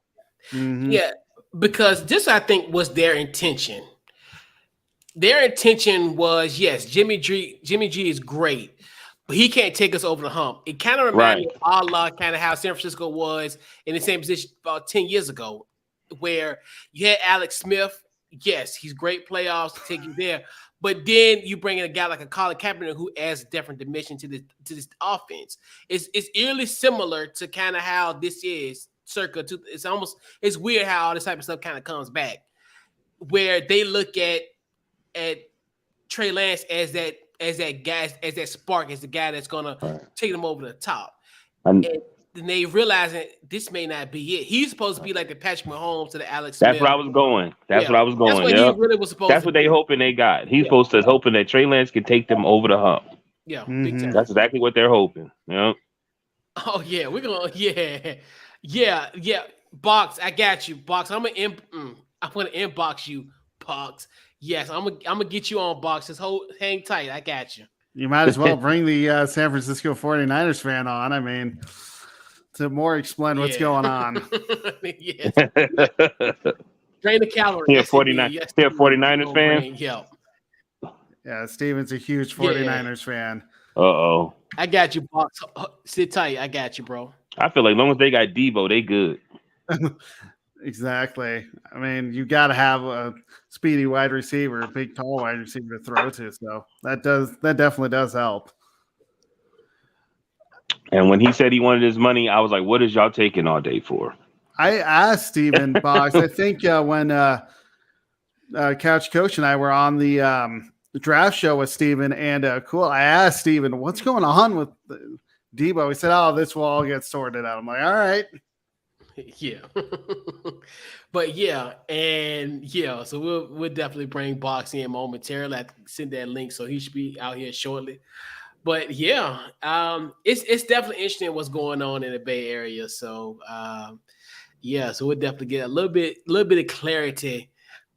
Yeah, because this, I think, was their intention. Their intention was, yes, Jimmy G is great, but he can't take us over the hump. It kind of reminds me of Allah, kind of how San Francisco was in the same position about 10 years ago, where you had Alex Smith. Yes, he's great playoffs to take you there. But then you bring in a guy like a Colin Kaepernick who adds a different dimension to this offense. It's eerily similar to kind of how this is circa. It's weird how all this type of stuff kind of comes back, where they look at Trey Lance as that guy, as that spark, as the guy that's gonna take them over the top. And then they realize that this may not be it. He's supposed to be like the Patrick Mahomes to the Alex Smith. That's where I was going. That's what he really was supposed to be. That's what they hoping they got. He's supposed to hoping that Trey Lance can take them over the hump. Yeah, big time. That's exactly what they're hoping. Yeah. Oh yeah, we're gonna yeah. Box, I got you. Box, I'm gonna inbox you, Box. Yes, I'm gonna get you on, Box. Just hang tight. I got you. You might as well bring the San Francisco 49ers fan on. I mean, to more explain what's going on. Yes. Drain the calories. Yeah, 49ers fan. Yeah, Steven's a huge 49ers fan. Uh-oh. I got you, Box. Sit tight. I got you, bro. I feel like as long as they got Debo, they good. Exactly. I mean, you got to have a speedy wide receiver, a big, tall wide receiver to throw to. So that definitely does help. And when he said he wanted his money, I was like, what is y'all taking all day for? I asked Steven Box, I think when Couch Coach and I were on the draft show with Steven and Cool, I asked Steven, what's going on with Debo? He said, oh, this will all get sorted out. I'm like, all right. Yeah. But so we'll definitely bring Box in momentarily. I send that link, so he should be out here shortly. But it's definitely interesting what's going on in the Bay Area. So so we'll definitely get a little bit of clarity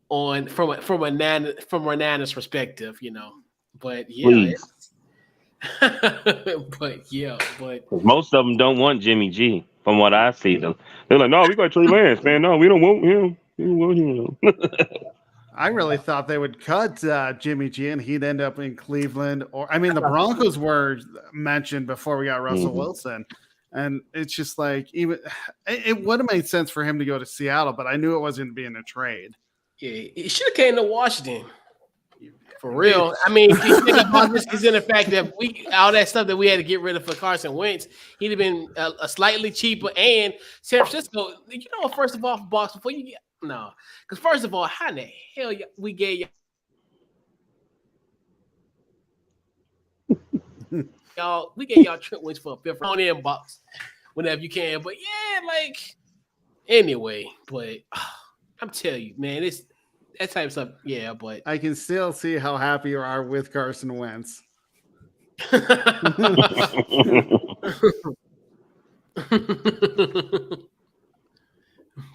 on from a Niners perspective, But but most of them don't want Jimmy G. From what I see, them they're like, no, we got Trey Lance, man. No, we don't want him. We don't want him. I really thought they would cut Jimmy G and he'd end up in Cleveland. The Broncos were mentioned before we got Russell Wilson. And it's just like, even it would have made sense for him to go to Seattle, but I knew it wasn't being a trade. Yeah, he should have came to Washington. For real. I mean, you think about this is in the fact that all that stuff that we had to get rid of for Carson Wentz, he'd have been a slightly cheaper. And San Francisco, first of all, Box, before you get because first of all, how in the hell we gave y'all Trent Wentz for a fifth round in Box whenever you can. But anyway, but I'm telling you, man, it's that type of stuff. Yeah, but I can still see how happy you are with Carson Wentz.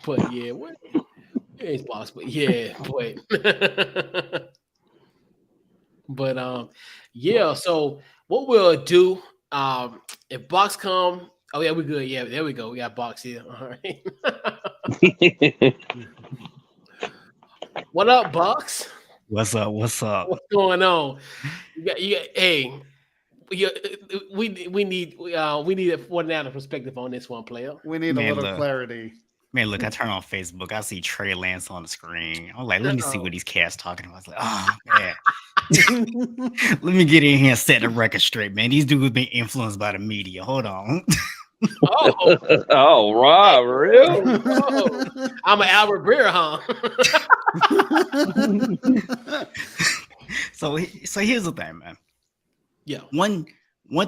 But yeah, what? It's possible. Yeah, boy. But yeah. So what we'll do, if Bucks come, oh yeah, we're good. Yeah, there we go. We got Bucks here. All right. What up, Bucks? What's up? What's up? What's going on? Hey, we need a 49er perspective on this one, player. We need a little clarity. Man, look, I turn on Facebook. I see Trey Lance on the screen. I'm like, let me see what these cats talking about. I was like, oh, man. Let me get in here and set the record straight, man. These dudes been influenced by the media. Hold on. Oh, Rob, real? Oh, I'm an Albert Breer, huh? So here's the thing, man. Yeah. One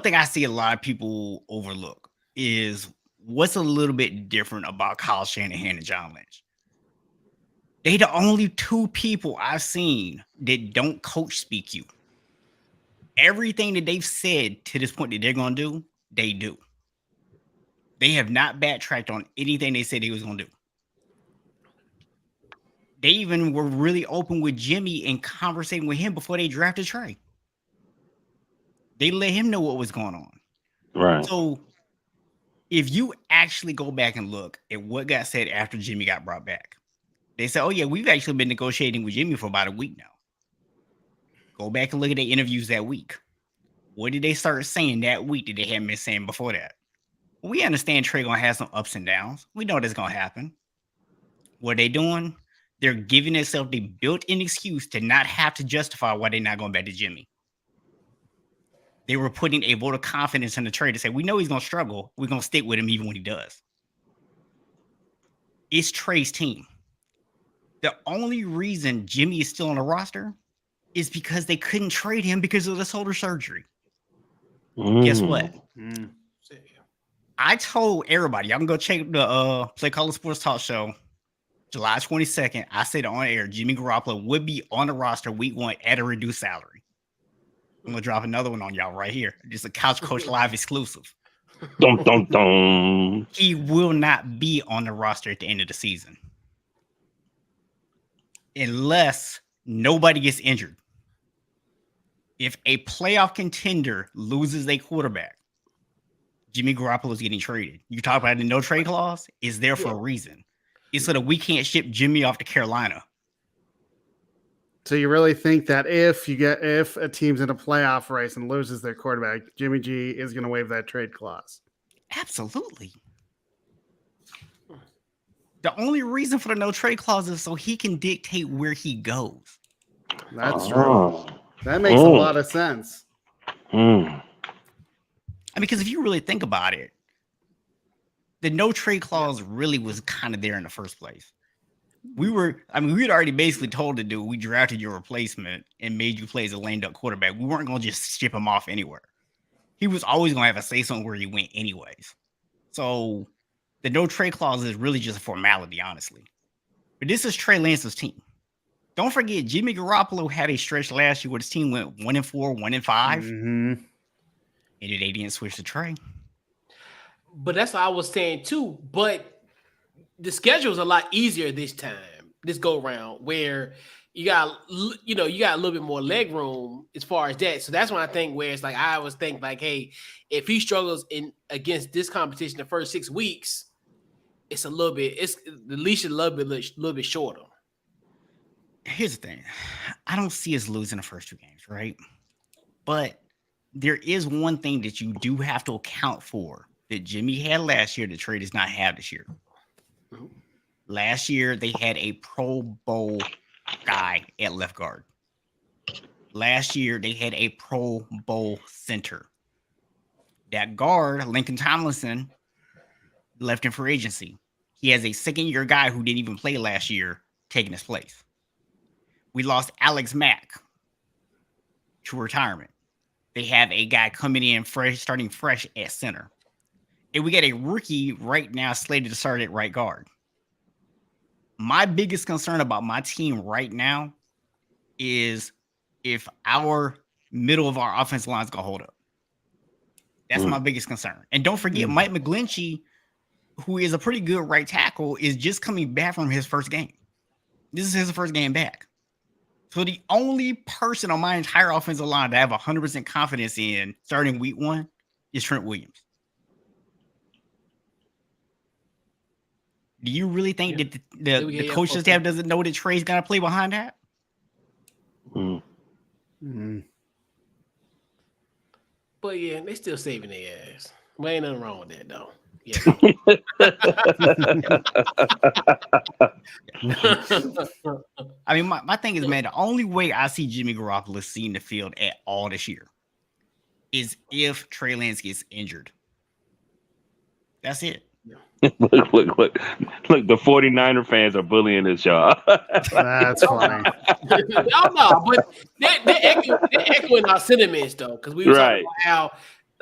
thing I see a lot of people overlook is what's a little bit different about Kyle Shanahan and John Lynch. They the only two people I've seen that don't coach speak you. Everything that they've said to this point that they're gonna do, they do. They have not backtracked on anything they said they was gonna do. They even were really open with Jimmy and conversating with him before they drafted Trey. They let him know what was going on. Right. So if you actually go back and look at what got said after Jimmy got brought back, they said, oh yeah, we've actually been negotiating with Jimmy for about a week now. Go back and look at the interviews that week. What did they start saying that week that they hadn't been saying before that? We understand Trey gonna have some ups and downs. We know that's gonna happen. What are they doing? They're giving themselves the built-in excuse to not have to justify why they're not going back to Jimmy. They were putting a vote of confidence in the trade to say, we know he's gonna struggle. We're gonna stick with him even when he does. It's Trey's team. The only reason Jimmy is still on the roster is because they couldn't trade him because of the shoulder surgery. Guess what? I told everybody, y'all can go check the Play Caller Sports Talk Show, July 22nd. I said on air, Jimmy Garoppolo would be on the roster week 1 at a reduced salary. I'm going to drop another one on y'all right here. Just a Couch Coach Live exclusive. Dum, dum, dum. He will not be on the roster at the end of the season. Unless nobody gets injured. If a playoff contender loses their quarterback, Jimmy Garoppolo is getting traded. You talk about the no trade clause, it's there for a reason. It's so that we can't ship Jimmy off to Carolina. So you really think that if a team's in a playoff race and loses their quarterback, Jimmy G is going to waive that trade clause? Absolutely. The only reason for the no trade clause is so he can dictate where he goes. That's true. That makes a lot of sense. I mean, because if you really think about it, the no trade clause really was kind of there in the first place. We had already basically told the dude, we drafted your replacement and made you play as a lame duck quarterback. We weren't going to just ship him off anywhere. He was always going to have a say something where he went anyways. So the no trade clause is really just a formality, honestly. But this is Trey Lance's team. Don't forget, Jimmy Garoppolo had a stretch last year where his team went 1-4, 1-5. Mm-hmm. And they didn't switch to Trey. But that's what I was saying too. But the schedule is a lot easier this go round, where you got a little bit more leg room as far as that. So that's when I think where it's like I always think like, hey, if he struggles against this competition the first 6 weeks, it's the leash is a little bit shorter. Here's the thing. I don't see us losing the first 2 games, right? But there is one thing that you do have to account for that Jimmy had last year that Trey does not have this year. Mm-hmm. Last year, they had a Pro Bowl guy at left guard. Last year, they had a Pro Bowl center. That guard, Lincoln Tomlinson, left in free agency. He has a second-year guy who didn't even play last year taking his place. We lost Alex Mack to retirement. They have a guy coming in starting fresh at center. And we got a rookie right now slated to start at right guard. My biggest concern about my team right now is if our middle of our offensive line is going to hold up. That's my biggest concern. And don't forget, Mike McGlinchey, who is a pretty good right tackle, is just coming back from his first game. This is his first game back. So the only person on my entire offensive line that I have 100% confidence in starting week 1 is Trent Williams. Do you really think that the coaching staff doesn't know that Trey's going to play behind that? But yeah, they still saving their ass. Well, ain't nothing wrong with that though. Yeah. I mean, my thing is, man, the only way I see Jimmy Garoppolo seeing the field at all this year is if Trey Lance gets injured. That's it. Look. The 49er fans are bullying this, y'all. That's funny. No, but they're echoing our sentiments though, because we were talking about how,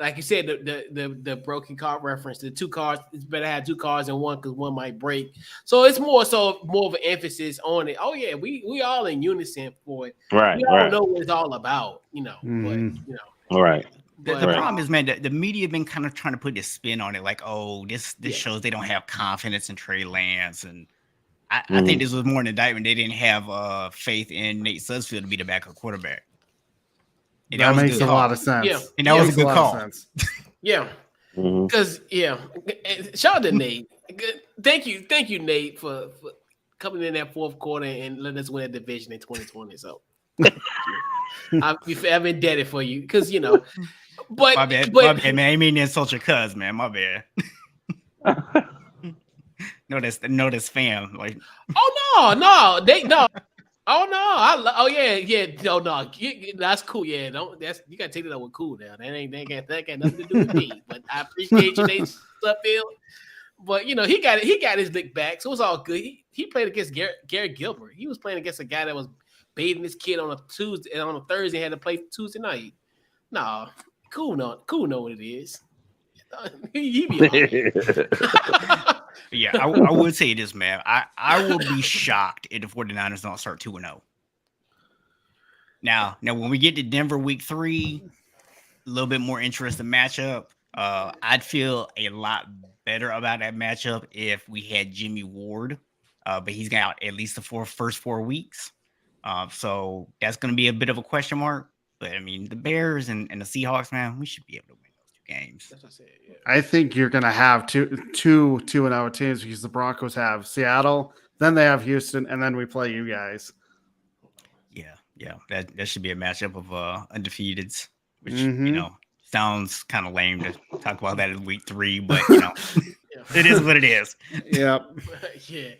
like you said, the broken card reference, the 2 cards, it's better to have 2 cards than one because one might break. So it's more of an emphasis on it. Oh yeah, we all in unison for it. Right. We all know what it's all about, But All right. The problem is, man, the media have been kind of trying to put this spin on it, like, oh, this shows they don't have confidence in Trey Lance, and I think this was more an indictment. They didn't have faith in Nate Sudfeld to be the backup quarterback. And that makes a lot of sense. Yeah, and that was a good call. Yeah, because shout out to Nate. Thank you, Nate, for coming in that fourth quarter and letting us win a division in 2020. So I'll be forever indebted for you, because But my bad, man. I mean to insult your cuz, man. My bad. No, that's fam. Like, oh no, Oh no, no, that's cool. Yeah, you gotta take it up with cool now. That got nothing to do with me. But I appreciate you, Nate Sudfeld. But he got his lick back, so it was all good. He played against Garrett Gilbert. He was playing against a guy that was bathing his kid on a Tuesday, and on a Thursday had to play Tuesday night. Nah, cool know what it is. He be all yeah, I would say this, man. I will be shocked if the 49ers don't start 2-0. Now when we get to Denver week 3, a little bit more interesting matchup. I'd feel a lot better about that matchup if we had Jimmy Ward, but he's got at least the first 4 weeks. So that's going to be a bit of a question mark. But I mean, the Bears and the Seahawks, man, we should be able to win those 2 games. That's what I said. Yeah. I think you're going to have two 2-0 teams, because the Broncos have Seattle, then they have Houston, and then we play you guys. Yeah, that should be a matchup of undefeateds, which sounds kind of lame to talk about that in week 3, but it is what it is. Yep. Yeah,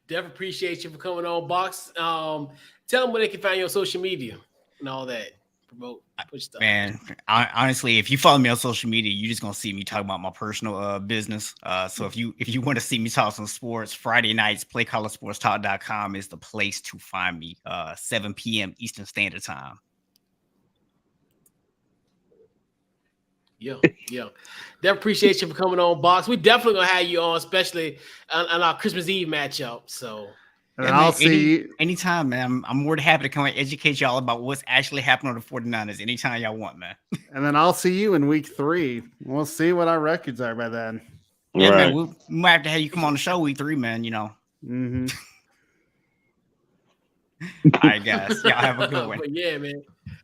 definitely appreciate you for coming on, Box. Tell them where they can find you on social media and all that. Push stuff. Man, honestly, if you follow me on social media, you're just gonna see me talk about my personal business. So if you want to see me talk some sports, Friday nights, playcollegesportstalk.com is the place to find me. 7 p.m. Eastern Standard Time. Yeah. Definitely appreciate you for coming on, Box. We definitely gonna have you on, especially on our Christmas Eve matchup. So. And I'll see anytime, man. I'm more than happy to come and educate y'all about what's actually happening on the 49ers anytime y'all want, man. And then I'll see you in week 3. We'll see what our records are by then. Yeah, man. We might have to have you come on the show week 3, man. Mm-hmm. All right, guys. Y'all have a good one. But yeah, man.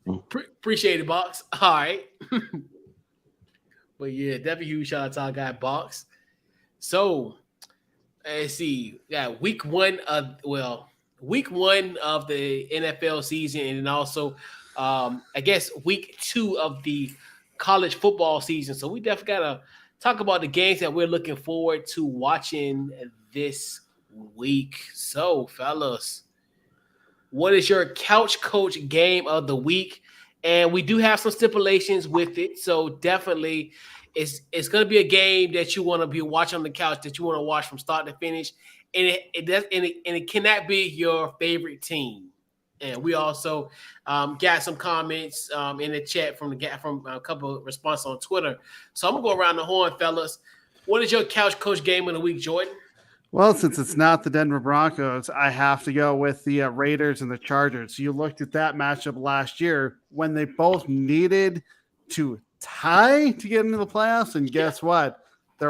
Appreciate it, Box. All right. But yeah, definitely huge shout out to our guy, Box. So, let's see. Got week one of the NFL season, and then also I guess week 2 of the college football season. So we definitely gotta talk about the games that we're looking forward to watching this week. So, fellas, what is your couch coach game of the week? And we do have some stipulations with it. So definitely it's going to be a game that you want to be watching on the couch, that you want to watch from start to finish. And it cannot be your favorite team. And we also got some comments in the chat from a couple of responses on Twitter. So I'm going to go around the horn, fellas. What is your couch coach game of the week, Jordan? Well, since it's not the Denver Broncos, I have to go with the Raiders and the Chargers. You looked at that matchup last year when they both needed to tie to get into the playoffs, and guess what? The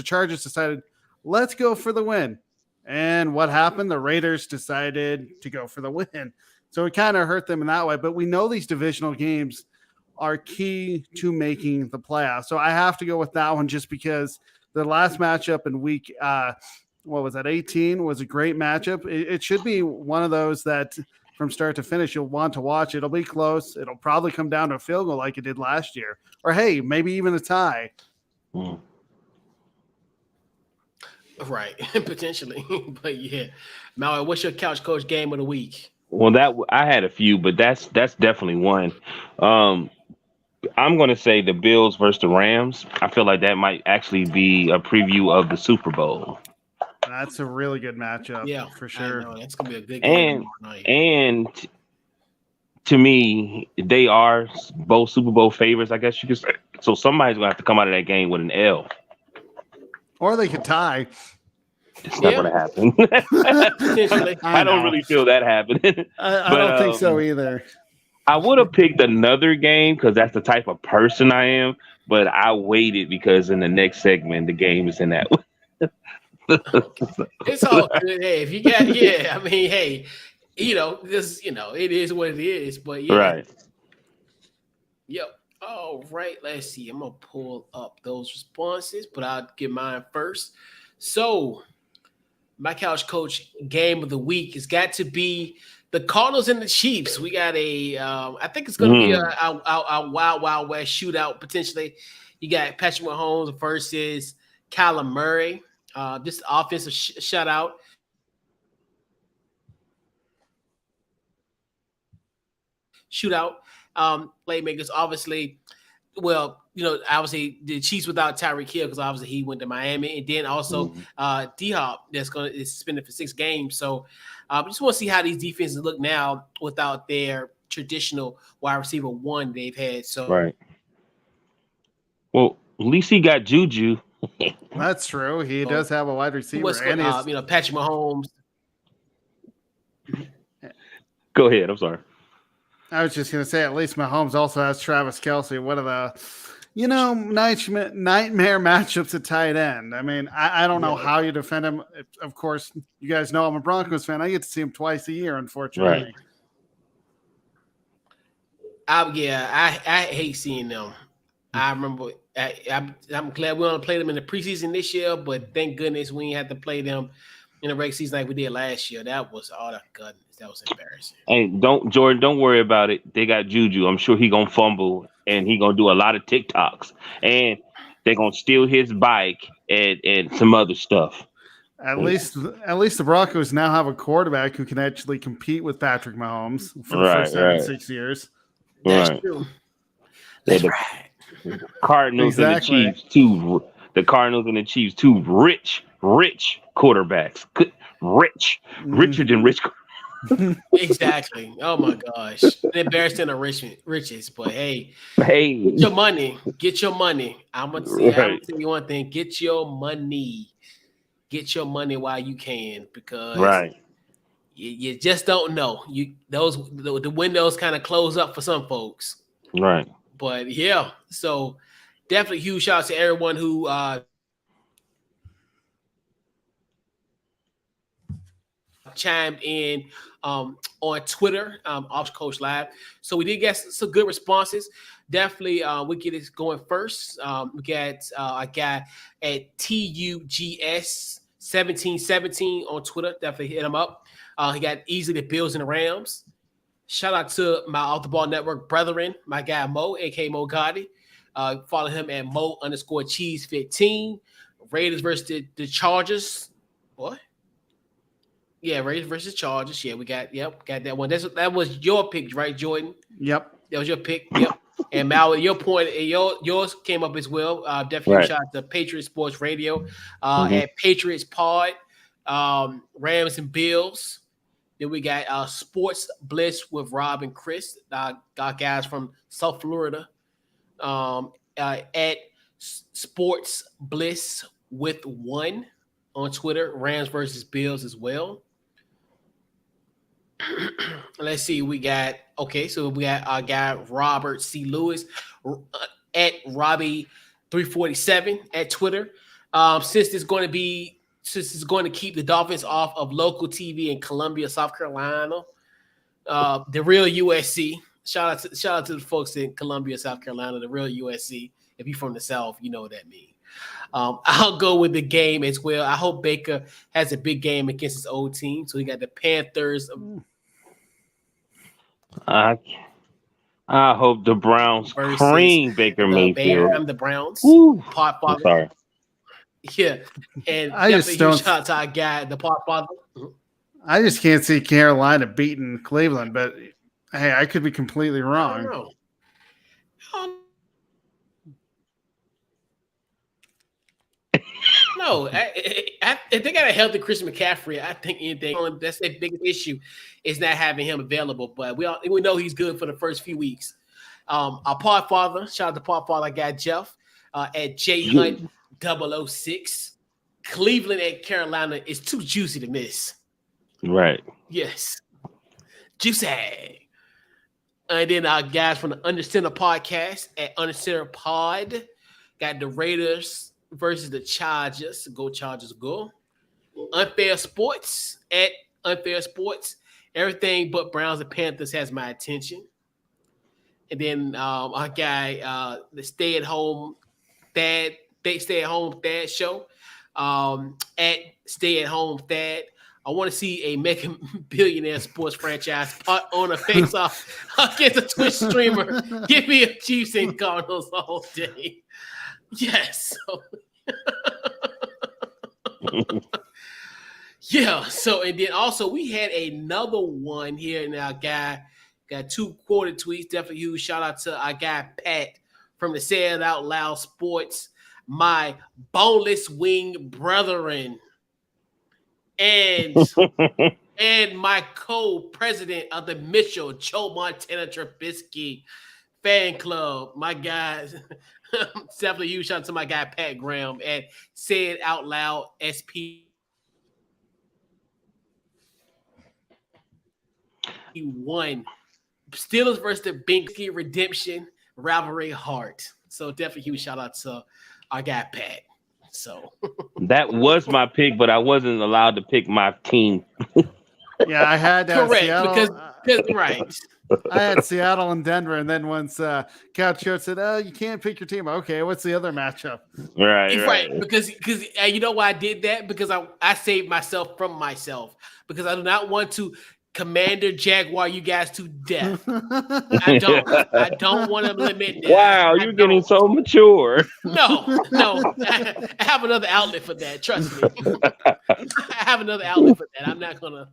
Chargers decided, let's go for the win. And what happened? The Raiders decided to go for the win. So it kind of hurt them in that way. But we know these divisional games are key to making the playoffs. So I have to go with that one just because the last matchup in week, 18 was a great matchup. It should be one of those that from start to finish, you'll want to watch. It'll be close. It'll probably come down to a field goal like it did last year. Or, hey, maybe even a tie. Right, potentially. But, yeah. Maui, what's your couch coach game of the week? Well, I had a few, but that's definitely one. I'm going to say the Bills versus the Rams. I feel like that might actually be a preview of the Super Bowl. That's a really good matchup. Yeah, for sure. That's going to be a good game. And to me, they are both Super Bowl favorites, I guess you could say. So somebody's going to have to come out of that game with an L. Or they could tie. It's not going to happen. I don't really feel that happening. I don't think so either. I would have picked another game because that's the type of person I am, but I waited because in the next segment, the game is in that one. It's all good. Hey, if you got, I mean, hey, this, it is what it is, but yeah. Right. Yep. All right. Let's see. I'm going to pull up those responses, but I'll get mine first. So, my couch coach game of the week has got to be the Cardinals and the Chiefs. We got I think it's going to be a wild west shootout potentially. You got Patrick Mahomes versus Kyler Murray. This offensive shutout. Shootout. Playmakers, obviously. Well, obviously the Chiefs without Tyreek Hill because obviously he went to Miami, and then also D-Hop is suspended for 6 games. So I just want to see how these defenses look now without their traditional wide receiver one they've had. So right. Well, at least he got Juju. That's true. He does have a wide receiver, and Patrick Mahomes. Go ahead. I'm sorry. I was just going to say, at least Mahomes also has Travis Kelce. One of the, nightmare matchups at tight end. I mean, I don't know how you defend him. Of course, you guys know I'm a Broncos fan. I get to see him twice a year, unfortunately. Right. I hate seeing them. I remember I'm glad we only played them in the preseason this year, but thank goodness we didn't have to play them in the regular season like we did last year. That was goodness. That was embarrassing. Hey, Jordan, don't worry about it. They got Juju. I'm sure he gonna fumble and he gonna do a lot of TikToks, and they're gonna steal his bike and some other stuff. At least the Broncos now have a quarterback who can actually compete with Patrick Mahomes for the first time in 6 years. That's true. That's right. Cardinals and the Chiefs too. The Cardinals and the Chiefs too. Rich quarterbacks. Richer than rich. Exactly. Oh my gosh. Embarrassing the riches, but hey, get your money. I'm gonna tell you one thing. Get your money while you can, because you just don't know. The windows kind of close up for some folks. Right. But yeah, so definitely huge shout out to everyone who chimed in on Twitter, Off Coach Live. So we did get some good responses. Definitely, we get it going first. We got a guy at TUGS1717 on Twitter. Definitely hit him up. He got easily the Bills and the Rams. Shout out to my Off the Ball Network brethren, my guy Mo, aka Mo Gotti. Follow him at Mo_Cheese15. Raiders versus the Chargers. What? Yeah, Raiders versus Chargers. Yeah, we got that one. That was your pick, right, Jordan? Yep. That was your pick. Yep. And Mal, your point, yours came up as well. Definitely shout out to Patriot Sports Radio at Patriots Pod, Rams and Bills. Then we got Sports Bliss with Rob and Chris, got guys from South Florida. At Sports Bliss with 1 on Twitter, Rams versus Bills as well. Let's see, we got our guy Robert C. Lewis at Robbie347 at Twitter. Since there's going to be since it's going to keep the Dolphins off of local TV in Columbia, South Carolina. The real USC. Shout out to the folks in Columbia, South Carolina, the real USC. If you're from the South, you know what that means. I'll go with the game as well. I hope Baker has a big game against his old team. So he got the Panthers. I hope the Browns cream Baker Mayfield. I'm the Browns. I'm sorry. Yeah, and I just don't. Shout out to our guy, the pot father. I just can't see Carolina beating Cleveland, but hey, I could be completely wrong. I don't know. No, if they got a healthy Christian McCaffrey, I think anything. That's their biggest issue is not having him available. But we know he's good for the first few weeks. Our pod father, shout out to pod father, I got Jeff at J Hunt 006. Cleveland at Carolina is too juicy to miss. Right. Yes. Juicy. And then our guys from the Undercenter podcast at Undercenter Pod got the Raiders versus the Chargers. Go Chargers, go. Unfair Sports at Unfair Sports. Everything but Browns and Panthers has my attention. And then our guy, the Stay at Home Dad show at Stay at Home Dad. I want to see a mega billionaire sports franchise on a face-off against a Twitch streamer. Give me a Chiefs and Cardinals all day. Yes. Yeah. So, and then also we had another one here. Now, guy got 2 quoted tweets. Definitely huge shout out to our guy Pat from the Say It Out Loud Sports. My boneless wing brethren. And my co-president of the Mitchell Joe Montana Trubisky fan club, my guys, definitely huge shout out to my guy Pat Graham at Say It Out Loud SP1. Steelers versus the Binksy Redemption rivalry heart. So definitely huge shout out to our guy Pat. So that was my pick, but I wasn't allowed to pick my team. Yeah, I had correct Seattle, because right. I had Seattle and Denver, and then once Couch Show said, "Oh, you can't pick your team." Okay, what's the other matchup? Right. Because you know why I did that? Because I saved myself from myself because I do not want to Commander Jaguar you guys to death. I don't want to limit that. Wow, you're getting so mature. No. I have another outlet for that. Trust me. I have another outlet for that. I'm not gonna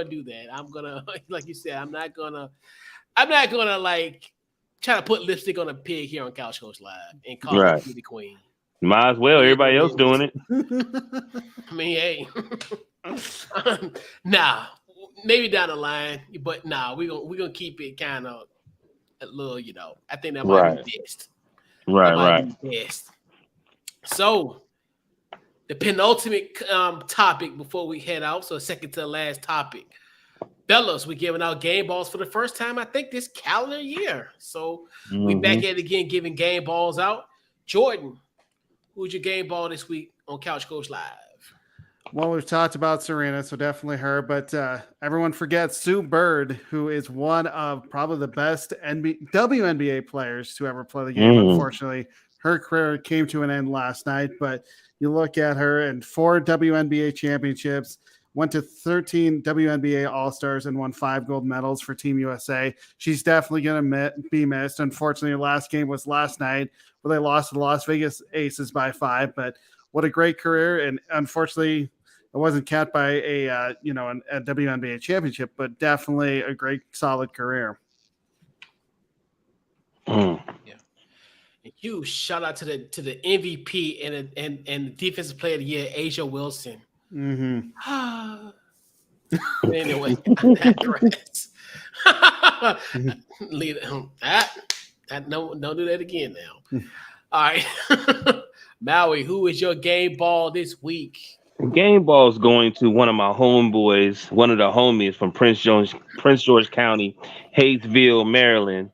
do that. I'm gonna, like you said, I'm not gonna like try to put lipstick on a pig here on Couch Coach Live and call it the queen. Might as well. Everybody else doing it. I mean, hey. Nah, maybe down the line, but we're gonna keep it kind of a little, I think that might be best. Right. Best. So the penultimate topic before we head out, so second to the last topic. Fellas, we're giving out game balls for the first time, I think, this calendar year. So we back at it again, giving game balls out. Jordan, who's your game ball this week on Couch Coach Live? Well, we've talked about Serena, so definitely her. But everyone forgets Sue Bird, who is one of probably the best WNBA players to ever play the game. Unfortunately, her career came to an end last night. But you look at her and 4 WNBA championships, went to 13 WNBA All-Stars, and won 5 gold medals for Team USA. She's definitely going to be missed. Unfortunately, her last game was last night where they lost to the Las Vegas Aces by 5. But what a great career. And unfortunately, it wasn't capped by a WNBA championship, but definitely a great, solid career. Yeah. And huge shout out to the MVP and the defensive player of the year, Asia Wilson. Mm-hmm. Anyway, I digress. Leave it. Don't do that again now. All right. Maui, who is your game ball this week? Game ball is going to one of my homeboys, one of the homies from Prince George County, Hayesville, Maryland.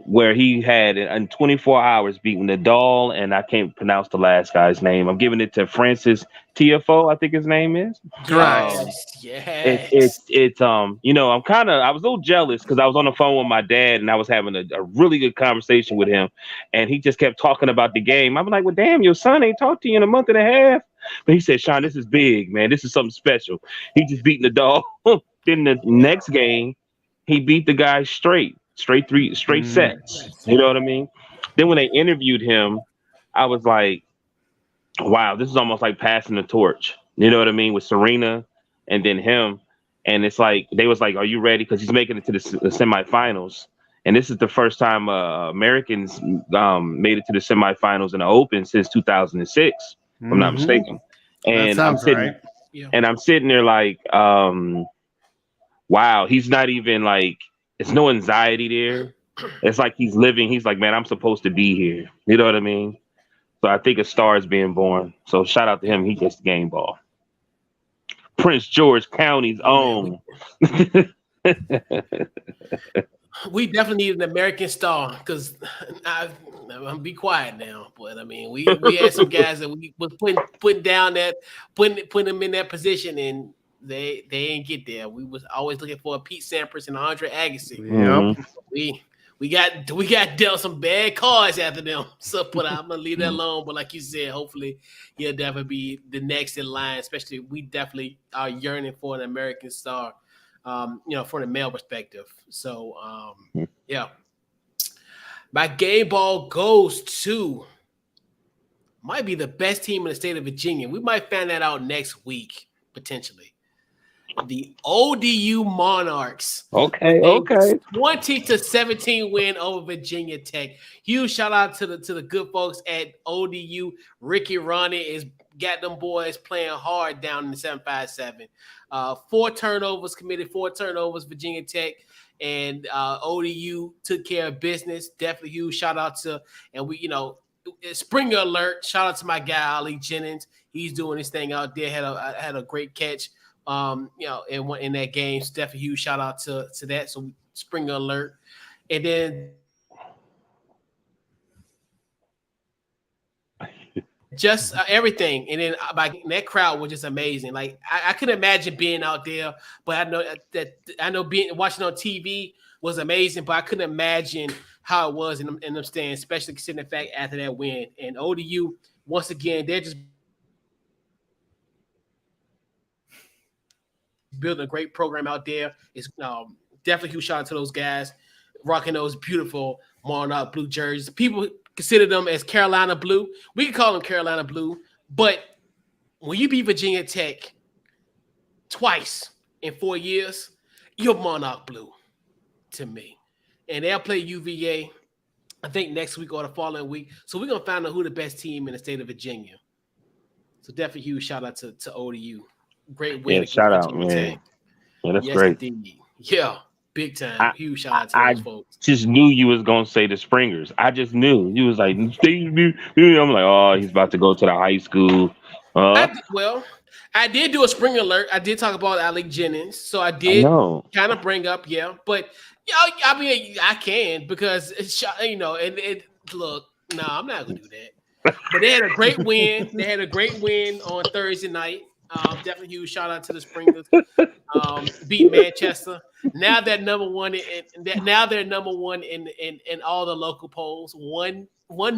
where he had in 24 hours beaten Nadal, and I can't pronounce the last guy's name. I'm giving it to Francis Tiafoe, I think his name is. It's I was a little jealous because I was on the phone with my dad and I was having a really good conversation with him, and he just kept talking about the game. I'm like, well, damn, your son ain't talked to you in a month and a half. But he said, Sean, this is big, man. This is something special. He just beat Nadal. Then the next game, he beat the guy straight sets. You know what I mean? Then when they interviewed him, I was like, wow, this is almost like passing the torch. You know what I mean? With Serena and then him. And it's like, they was like, are you ready? Because he's making it to the semifinals. And this is the first time Americans made it to the semifinals in the Open since 2006, if I'm not mistaken. And I'm sitting there like, wow, he's not even like, it's no anxiety there. It's like he's living. He's like, man, I'm supposed to be here. You know what I mean? So I think a star is being born. So shout out to him. He gets the game ball. Prince George County's own. We definitely need an American star because I'm gonna be quiet now. But I mean, we had some guys that we was putting down that putting them in that position, and they ain't get there. We was always looking for a Pete Sampras and Andre Agassi. Yep. We got dealt some bad cards after them. So, but I'm gonna leave that alone. But like you said, hopefully he'll definitely be the next in line. Especially, we definitely are yearning for an American star. From the male perspective. So, yeah. My game ball goes to might be the best team in the state of Virginia. We might find that out next week, potentially. The ODU Monarchs. Okay. 20-17 win over Virginia Tech. Huge shout out to the good folks at ODU. Ricky Ronnie is got them boys playing hard down in the 757. 4 turnovers committed, 4 turnovers, Virginia Tech, and ODU took care of business. Definitely huge shout out to, and we, Springer alert. Shout out to my guy Ali Jennings. He's doing his thing out there. Had a great catch, in that game. So definitely huge shout out to that. So Springer alert, and then just everything. And then that crowd was just amazing. Like I couldn't imagine being out there, but I know being watching on TV was amazing, but I couldn't imagine how it was in them stands, especially considering the fact after that win. And ODU, once again, they're just building a great program out there. It's definitely huge shout out to those guys rocking those beautiful Monarch blue jerseys. People consider them as Carolina blue. We can call them Carolina blue, but when you beat Virginia Tech twice in 4 years, you're Monarch blue to me. And they'll play UVA, I think, next week or the following week. So we're going to find out who the best team in the state of Virginia. So definitely huge shout out to ODU. Great win. Yeah, shout out, man. Yeah, that's great. Indeed. Yeah. Big time. Huge shout out to those folks. Just knew you was gonna say the Springers. I just knew. You was like, I'm like, oh, he's about to go to the high school. I did do a Springer alert. I did talk about Alec Jennings, so I did kind of bring up, but I mean, I can because it's look, no, I'm not gonna do that. But they had a great win. They had a great win on Thursday night. Definitely huge shout out to the Springers. Beat Manchester. Now they're number one in all the local polls. One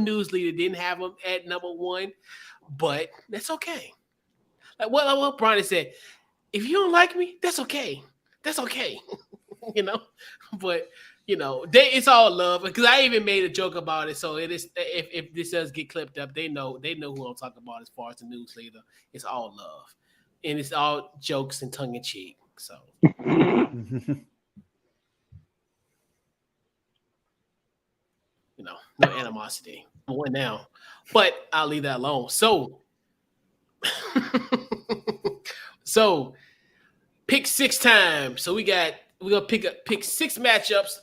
news leader didn't have them at number 1, but that's okay. Like what Brian said, if you don't like me, that's okay. That's okay. But it's all love because I even made a joke about it. So it is if this does get clipped up, they know who I'm talking about as far as the news leader. It's all love. And it's all jokes and tongue in cheek. So no animosity. One now. But I'll leave that alone. So pick 6 times. So we're gonna pick 6 matchups.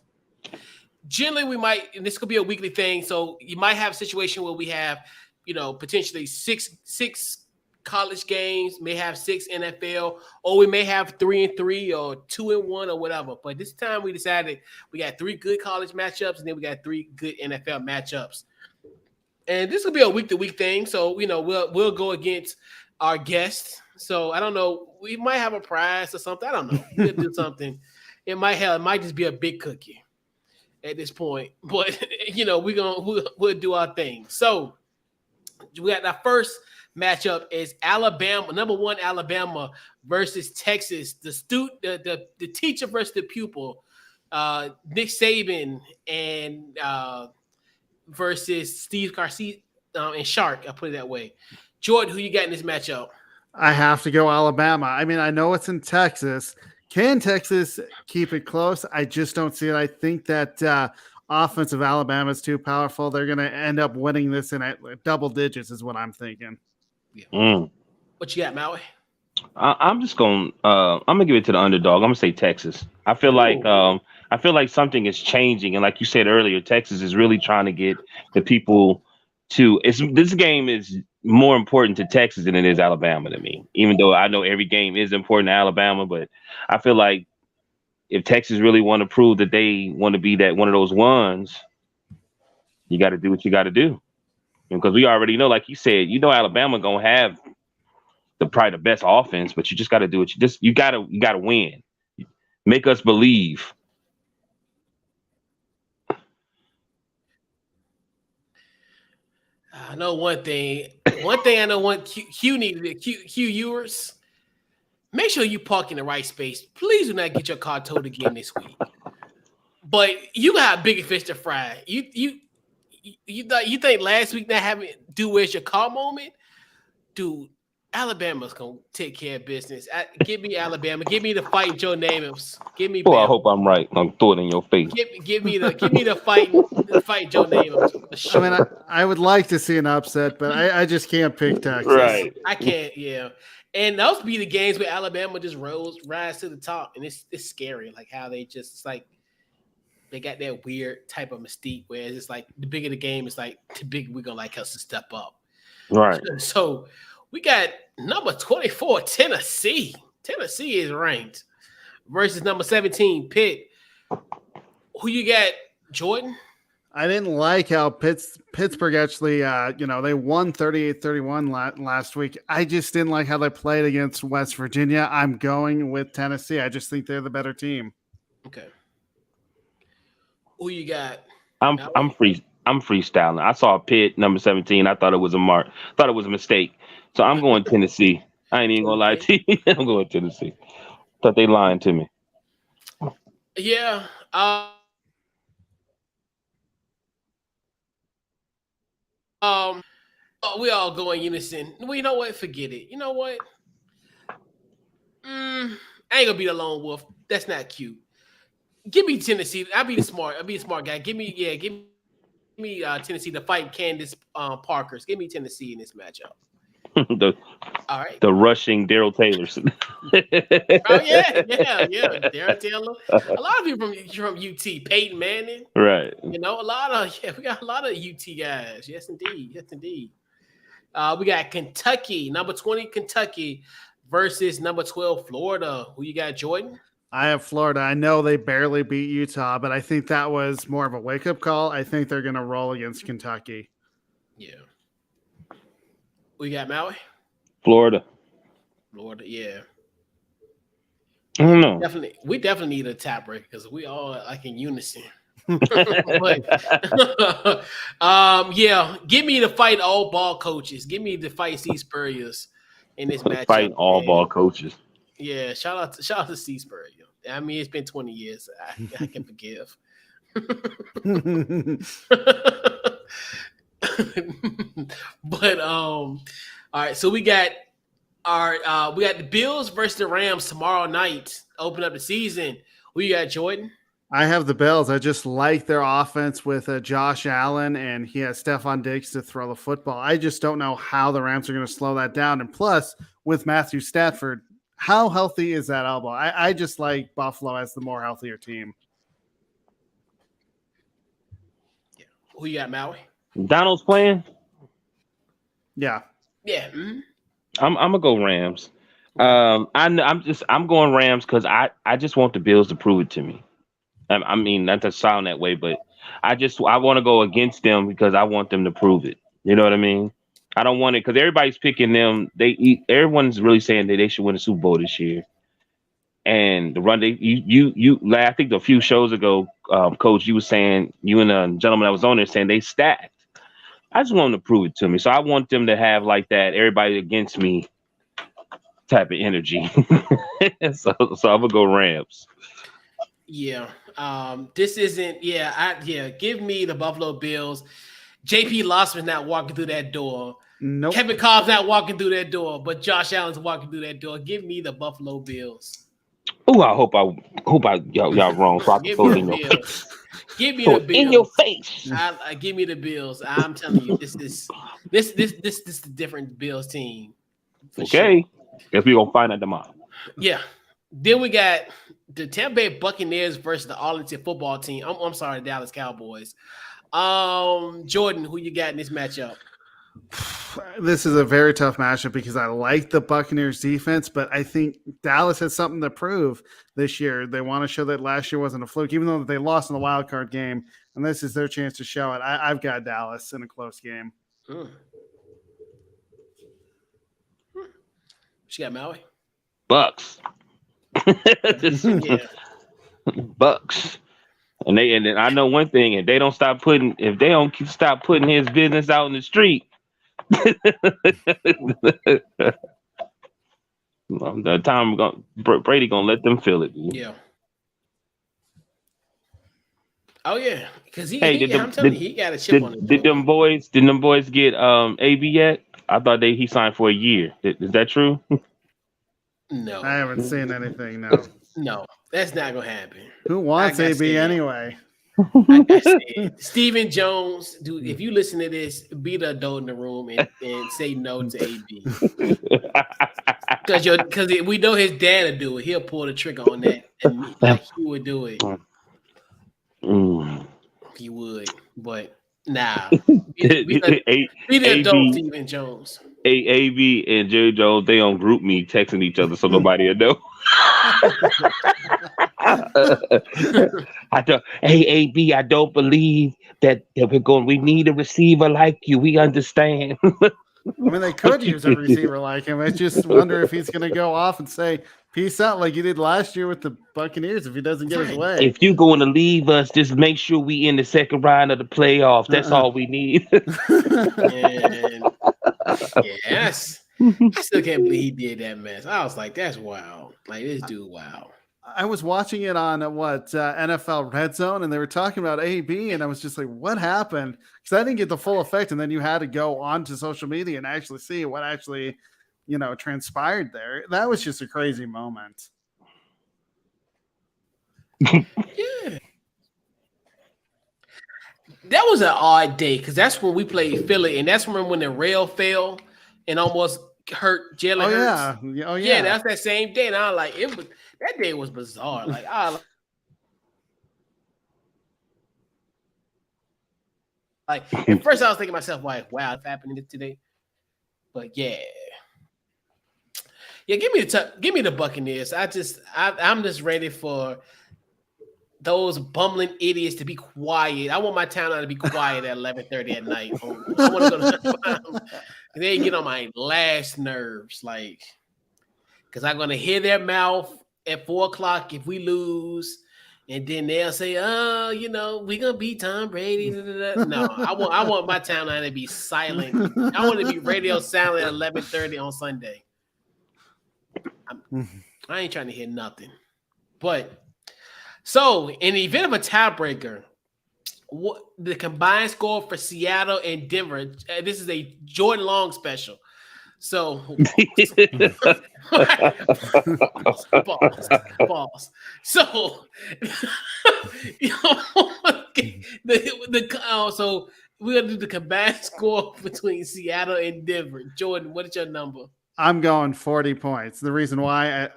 Generally, we might, and this could be a weekly thing. So you might have a situation where we have, potentially six college games, may have 6 NFL, or we may have 3-3 or 2-1 or whatever. But this time we decided we got 3 good college matchups, and then we got 3 good NFL matchups. And this will be a week-to-week thing, so we'll go against our guests. So I don't know, we might have a prize or something. I don't know. We'll do something. It might just be a big cookie at this point, but we'll do our thing. So we got our first matchup is Alabama, number 1 Alabama versus Texas. The teacher versus the pupil. Nick Saban and versus Steve Garcia and Shark. I'll put it that way. Jordan, who you got in this matchup? I have to go Alabama. I mean, I know it's in Texas. Can Texas keep it close? I just don't see it. I think that offense of Alabama is too powerful. They're going to end up winning this in double digits is what I'm thinking. Yeah. What you got, Maui? I'm just going. I'm gonna give it to the underdog. I'm gonna say Texas. I feel like something is changing, and like you said earlier, Texas is really trying to get the people to. This game is more important to Texas than it is Alabama to me. Even though I know every game is important to Alabama, but I feel like if Texas really want to prove that they want to be that one of those ones, you got to do what you got to do, because we already know, like you said, Alabama gonna have probably the best offense, but you just got to do it. You gotta win. Make us believe. I know one thing. One thing I know Q needed to Q viewers. Make sure you park in the right space. Please do not get your car towed again this week. But you got bigger fish to fry. You think last week not having do where's your car moment, dude? Alabama's gonna take care of business. Give me Alabama. Give me the fight, Joe Namath. Give me. I hope I'm right. I'm throwing it in your face. Give me the fight, Joe Namath. Sure. I mean, I would like to see an upset, but I just can't pick Texas. Right. I can't. Yeah. And those be the games where Alabama just rise to the top, and it's scary, like how they just it's like they got that weird type of mystique where it's like the bigger the game, it's like the bigger we're gonna like us to step up. Right. So we got number 24, Tennessee. Tennessee is ranked versus number 17, Pitt. Who you got, Jordan? I didn't like how Pittsburgh actually, they won 38-31 last week. I just didn't like how they played against West Virginia. I'm going with Tennessee. I just think they're the better team. Okay. Who you got? I'm freestyling. I saw Pitt number 17. I thought it was a mistake. So I'm going Tennessee. I ain't even gonna lie to you. I'm going Tennessee. Thought they lying to me. Yeah. We all go in unison. Well, you know what? Forget it. You know what? I ain't gonna be the lone wolf. That's not cute. Give me Tennessee. I'll be the smart guy. Give me Tennessee to fight Candace Parkers. Give me Tennessee in this matchup. All right. The rushing Daryl Taylors. Oh yeah. Daryl Taylor. A lot of people from UT. Peyton Manning. Right. We got a lot of UT guys. Yes, indeed. We got Kentucky, number 20 Kentucky versus number 12 Florida. Who you got, Jordan? I have Florida. I know they barely beat Utah, but I think that was more of a wake-up call. I think they're going to roll against Kentucky. Yeah. We got Maui? Florida, yeah. I don't know. We definitely need a tiebreaker because we all like in unison. Give me the fight all ball coaches. Give me the fight Steve Spurrier in this match. Fight all ball coaches. Yeah, shout out to Steve Spurrier. I mean, it's been 20 years. I can forgive. But all right, so we got the Bills versus the Rams tomorrow night. Open up the season. Who you got, Jordan? I have the Bills. I just like their offense with Josh Allen, and he has Stephon Diggs to throw the football. I just don't know how the Rams are going to slow that down. And plus, with Matthew Stafford, how healthy is that elbow? I just like Buffalo as the more healthier team. Yeah. Who you got, Maui? Donald's playing? Yeah. Yeah. Mm-hmm. I'm gonna go Rams. I'm going Rams because I just want the Bills to prove it to me. I mean, not to sound that way, but I want to go against them because I want them to prove it. You know what I mean? I don't want it because everybody's picking them. Everyone's really saying that they should win the Super Bowl this year. And the run, I think a few shows ago, Coach, you were saying, you and a gentleman that was on there saying they stacked. I just want them to prove it to me. So I want them to have like that everybody against me type of energy. so I'm gonna go Rams. Yeah. This isn't. Give me the Buffalo Bills. JP Losman's not walking through that door. Nope. Kevin Cobb's not walking through that door, but Josh Allen's walking through that door. Give me the Buffalo Bills. Oh, I hope y'all wrong. So I can throw it in your face. Give me the Bills. In your face. Give me the Bills. I'm telling you, this is the different Bills team. Okay. Sure. Guess we're gonna find out tomorrow. Yeah. Then we got the Tampa Bay Buccaneers versus the Arlington football team. I'm sorry, the Dallas Cowboys. Jordan, who you got in this matchup? This is a very tough matchup because I like the Buccaneers defense, but I think Dallas has something to prove this year. They want to show that last year wasn't a fluke, even though they lost in the wild card game, and this is their chance to show it. I've got Dallas in a close game. She got Maui? Bucks. Bucks. And then I know one thing: if they don't stop putting his business out in the street, the time Brady gonna let them feel it. Yeah. Oh yeah, because I'm telling you, he got a chip on it. Did them boys get AB yet? I thought he signed for a year. Is that true? No, I haven't seen anything. No, no, that's not gonna happen. Who wants AB anyway? Stephen Jones, dude, if you listen to this, be the adult in the room and say no to AB. Because we know his dad will do it. He'll pull the trigger on that, and he would do it. He would, but nah. Be the adult, Stephen Jones. AB and Jerry Jones, they on group me texting each other so nobody will know. Hey AB, I don't believe that we need a receiver like you. We understand. I mean, they could use a receiver like him. I just wonder if he's going to go off and say peace out like he did last year with the Buccaneers if he doesn't get his way. If you're going to leave us, just make sure we in the second round of the playoffs. That's all we need. Yes. I still can't believe he did that mess. I was like, that's wild. Like, this dude, wow. I was watching it on NFL Red Zone, and they were talking about AB, and I was just like, what happened? Because I didn't get the full effect, and then you had to go onto social media and actually see what actually, transpired there. That was just a crazy moment. Yeah. That was an odd day, because that's when we played Philly, and that's when the rail fell and almost hurt Jalen Hurts. Oh, yeah. Yeah, that's that same day, and I was like, that day was bizarre. Like, at first I was thinking to myself, like, wow, it's happening today. But yeah, give me the Buccaneers. I'm just ready for those bumbling idiots to be quiet. I want my town to be quiet at 11:30 at night. I want to go to they get on my last nerves, like, because I'm gonna hear their mouth at 4:00 if we lose, and then they'll say, "Oh, we're gonna beat Tom Brady." No, I want my timeline to be silent. I want to be radio silent at 11:30 on Sunday. I ain't trying to hear nothing. But so, in the event of a tiebreaker, what the combined score for Seattle and Denver? This is a Jordan Long special. So, pause. So, so we're gonna do the combined score between Seattle and Denver. Jordan, what is your number? I'm going 40 points. The reason why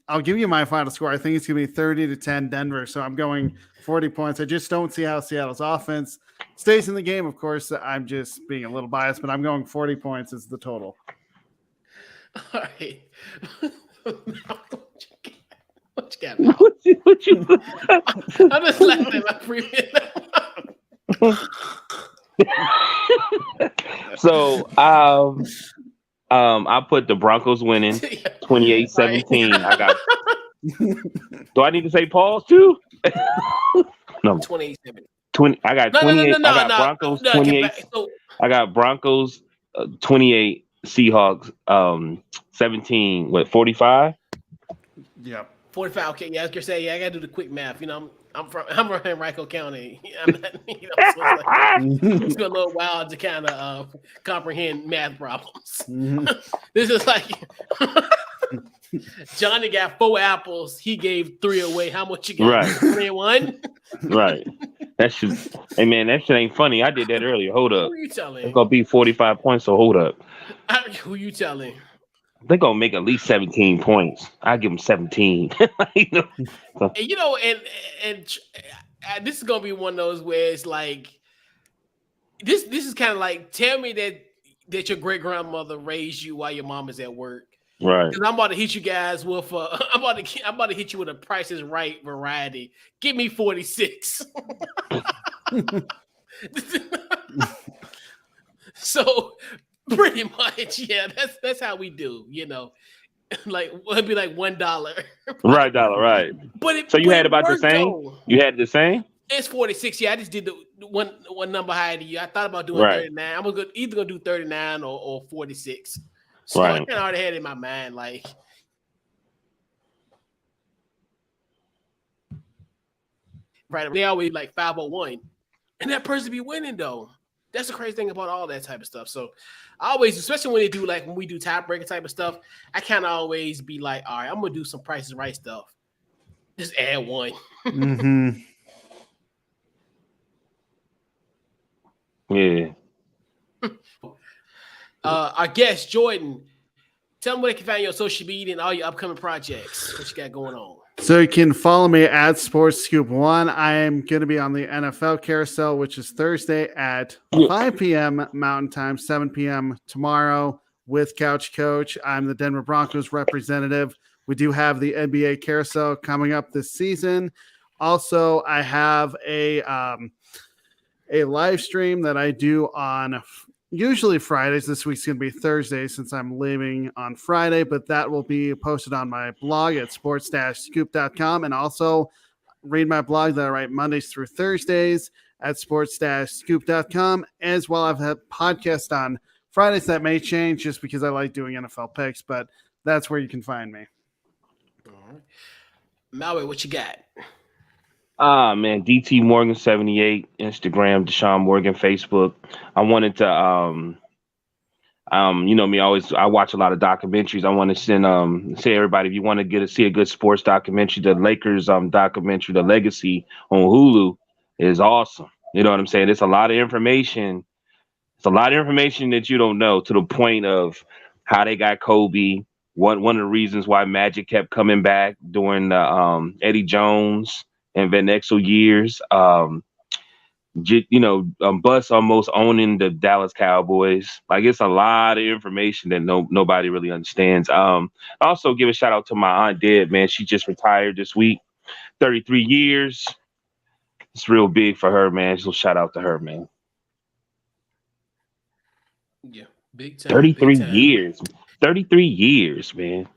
I'll give you my final score. I think it's going to be 30-10 Denver. So I'm going 40 points. I just don't see how Seattle's offense stays in the game. Of course, I'm just being a little biased, but I'm going 40 points as the total. All right. What you got? What you I'm just laughing at my premium. So, I put the Broncos winning 28-17. I got. Do I need to say pause too? No. 27. 20. I got 28. No. I got Broncos No, 28. so, I got Broncos 28. Seahawks 17. What 45? Yep. 45. Okay, yeah, I was gonna say, I gotta do the quick math. I'm from Henrico County. I'm not, so it's a little wild to kind of comprehend math problems. Mm-hmm. This is like Johnny got 4 apples. He gave 3 away. How much you got? Right. 3 and 1. Right. That shit. Hey man, that shit ain't funny. I did that earlier. Hold up. Who you telling? It's gonna be 45 points. So hold up. Who you telling? They're gonna make at least 17 points. I give them 17. So, And this is gonna be one of those where it's like this is kind of like, tell me that your great grandmother raised you while your mom is at work. right. Because I'm about to hit you guys with I'm about to hit you with a Price is Right variety. Give me 46. So pretty much, yeah, that's how we do, like it'd be like $1. Right, dollar, right. So you had about the same? Though. You had the same? It's 46. Yeah, I just did the one number higher than you. I thought about doing 39. I'm either gonna do 39 or 46. So I kind of already had it in my mind, like. Right, they always like 501, and that person be winning though. That's the crazy thing about all that type of stuff. So I always, especially when we do tiebreaker type of stuff, I kind of always be like, all right, I'm gonna do some Price is Right stuff. Just add 1. Mm-hmm. Yeah. Our guest Jordan, tell them where they can find you on social media and all your upcoming projects. What you got going on? So you can follow me at Sports Scoop 1. I am going to be on the NFL Carousel, which is Thursday at 5 p.m. Mountain Time, 7 p.m. tomorrow with Couch Coach. I'm the Denver Broncos representative. We do have the NBA Carousel coming up this season. Also, I have a live stream that I do on usually Fridays. This week's going to be Thursday since I'm leaving on Friday, but that will be posted on my blog at sports-scoop.com. And also read my blog that I write Mondays through Thursdays at sports-scoop.com. As well, I've had podcasts on Fridays that may change just because I like doing NFL picks, but that's where you can find me. All right. Malway, what you got? Man, DT Morgan 78, Instagram, Deshaun Morgan, Facebook. I wanted to you know me, I watch a lot of documentaries. I want to say everybody, if you want to see a good sports documentary, the Lakers documentary, The Legacy on Hulu is awesome. You know what I'm saying? It's a lot of information. It's a lot of information that you don't know, to the point of how they got Kobe. One of the reasons why Magic kept coming back during the Eddie Jones and Van Exel years. Bus almost owning the Dallas Cowboys. Like, it's a lot of information that nobody really understands. Also give a shout out to my aunt Deb, man. She just retired this week, 33 years. It's real big for her, man. So shout out to her, man. Yeah, big time. 33 big time. years. 33 years, man.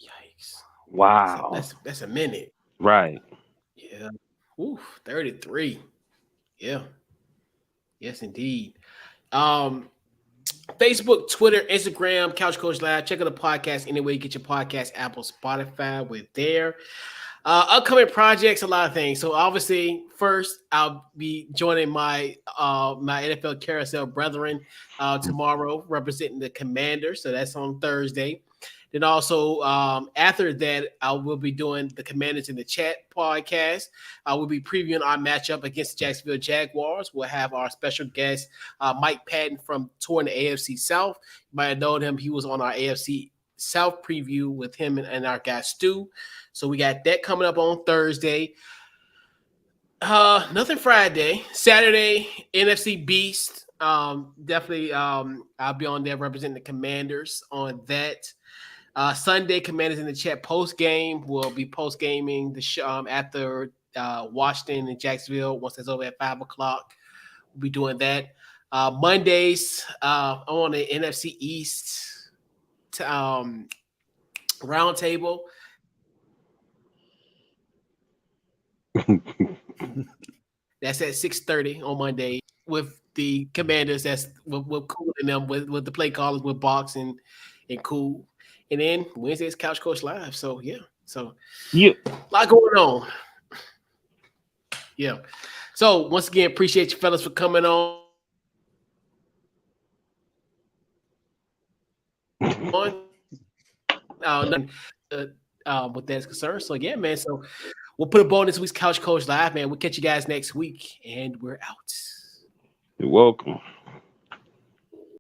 Yikes. Wow. That's a minute. Right. Yeah. Ooh, 33. Yeah. Yes, indeed. Facebook, Twitter, Instagram, Couch Coach Live. Check out the podcast anywhere you get your podcast, Apple, Spotify. We're there. Upcoming projects, a lot of things. So obviously, first I'll be joining my NFL Carousel brethren tomorrow, representing the Commanders. So that's on Thursday. Then also after that, I will be doing the Commanders in the Chat podcast. I will be previewing our matchup against the Jacksonville Jaguars. We'll have our special guest, Mike Patton from touring the AFC South. You might have known him. He was on our AFC South preview with him and our guy Stu. So we got that coming up on Thursday. Nothing Friday. Saturday, NFC Beast. Definitely. I'll be on there representing the Commanders on that. Sunday, Commanders in the chat post game. We'll be post gaming the show after Washington and Jacksonville. Once it's over at 5:00, we'll be doing that. Mondays, I'm on the NFC East roundtable. That's at 6:30 on Monday with the Commanders. That's with Cool and them with the play callers with Box and Cool. And then Wednesday is Couch Coach Live. So yeah. A lot going on. Yeah. So once again, appreciate you fellas for coming on. With that is concerned. So yeah, man. So we'll put a ball in this week's Couch Coach Live, man. We'll catch you guys next week, and we're out. You're welcome.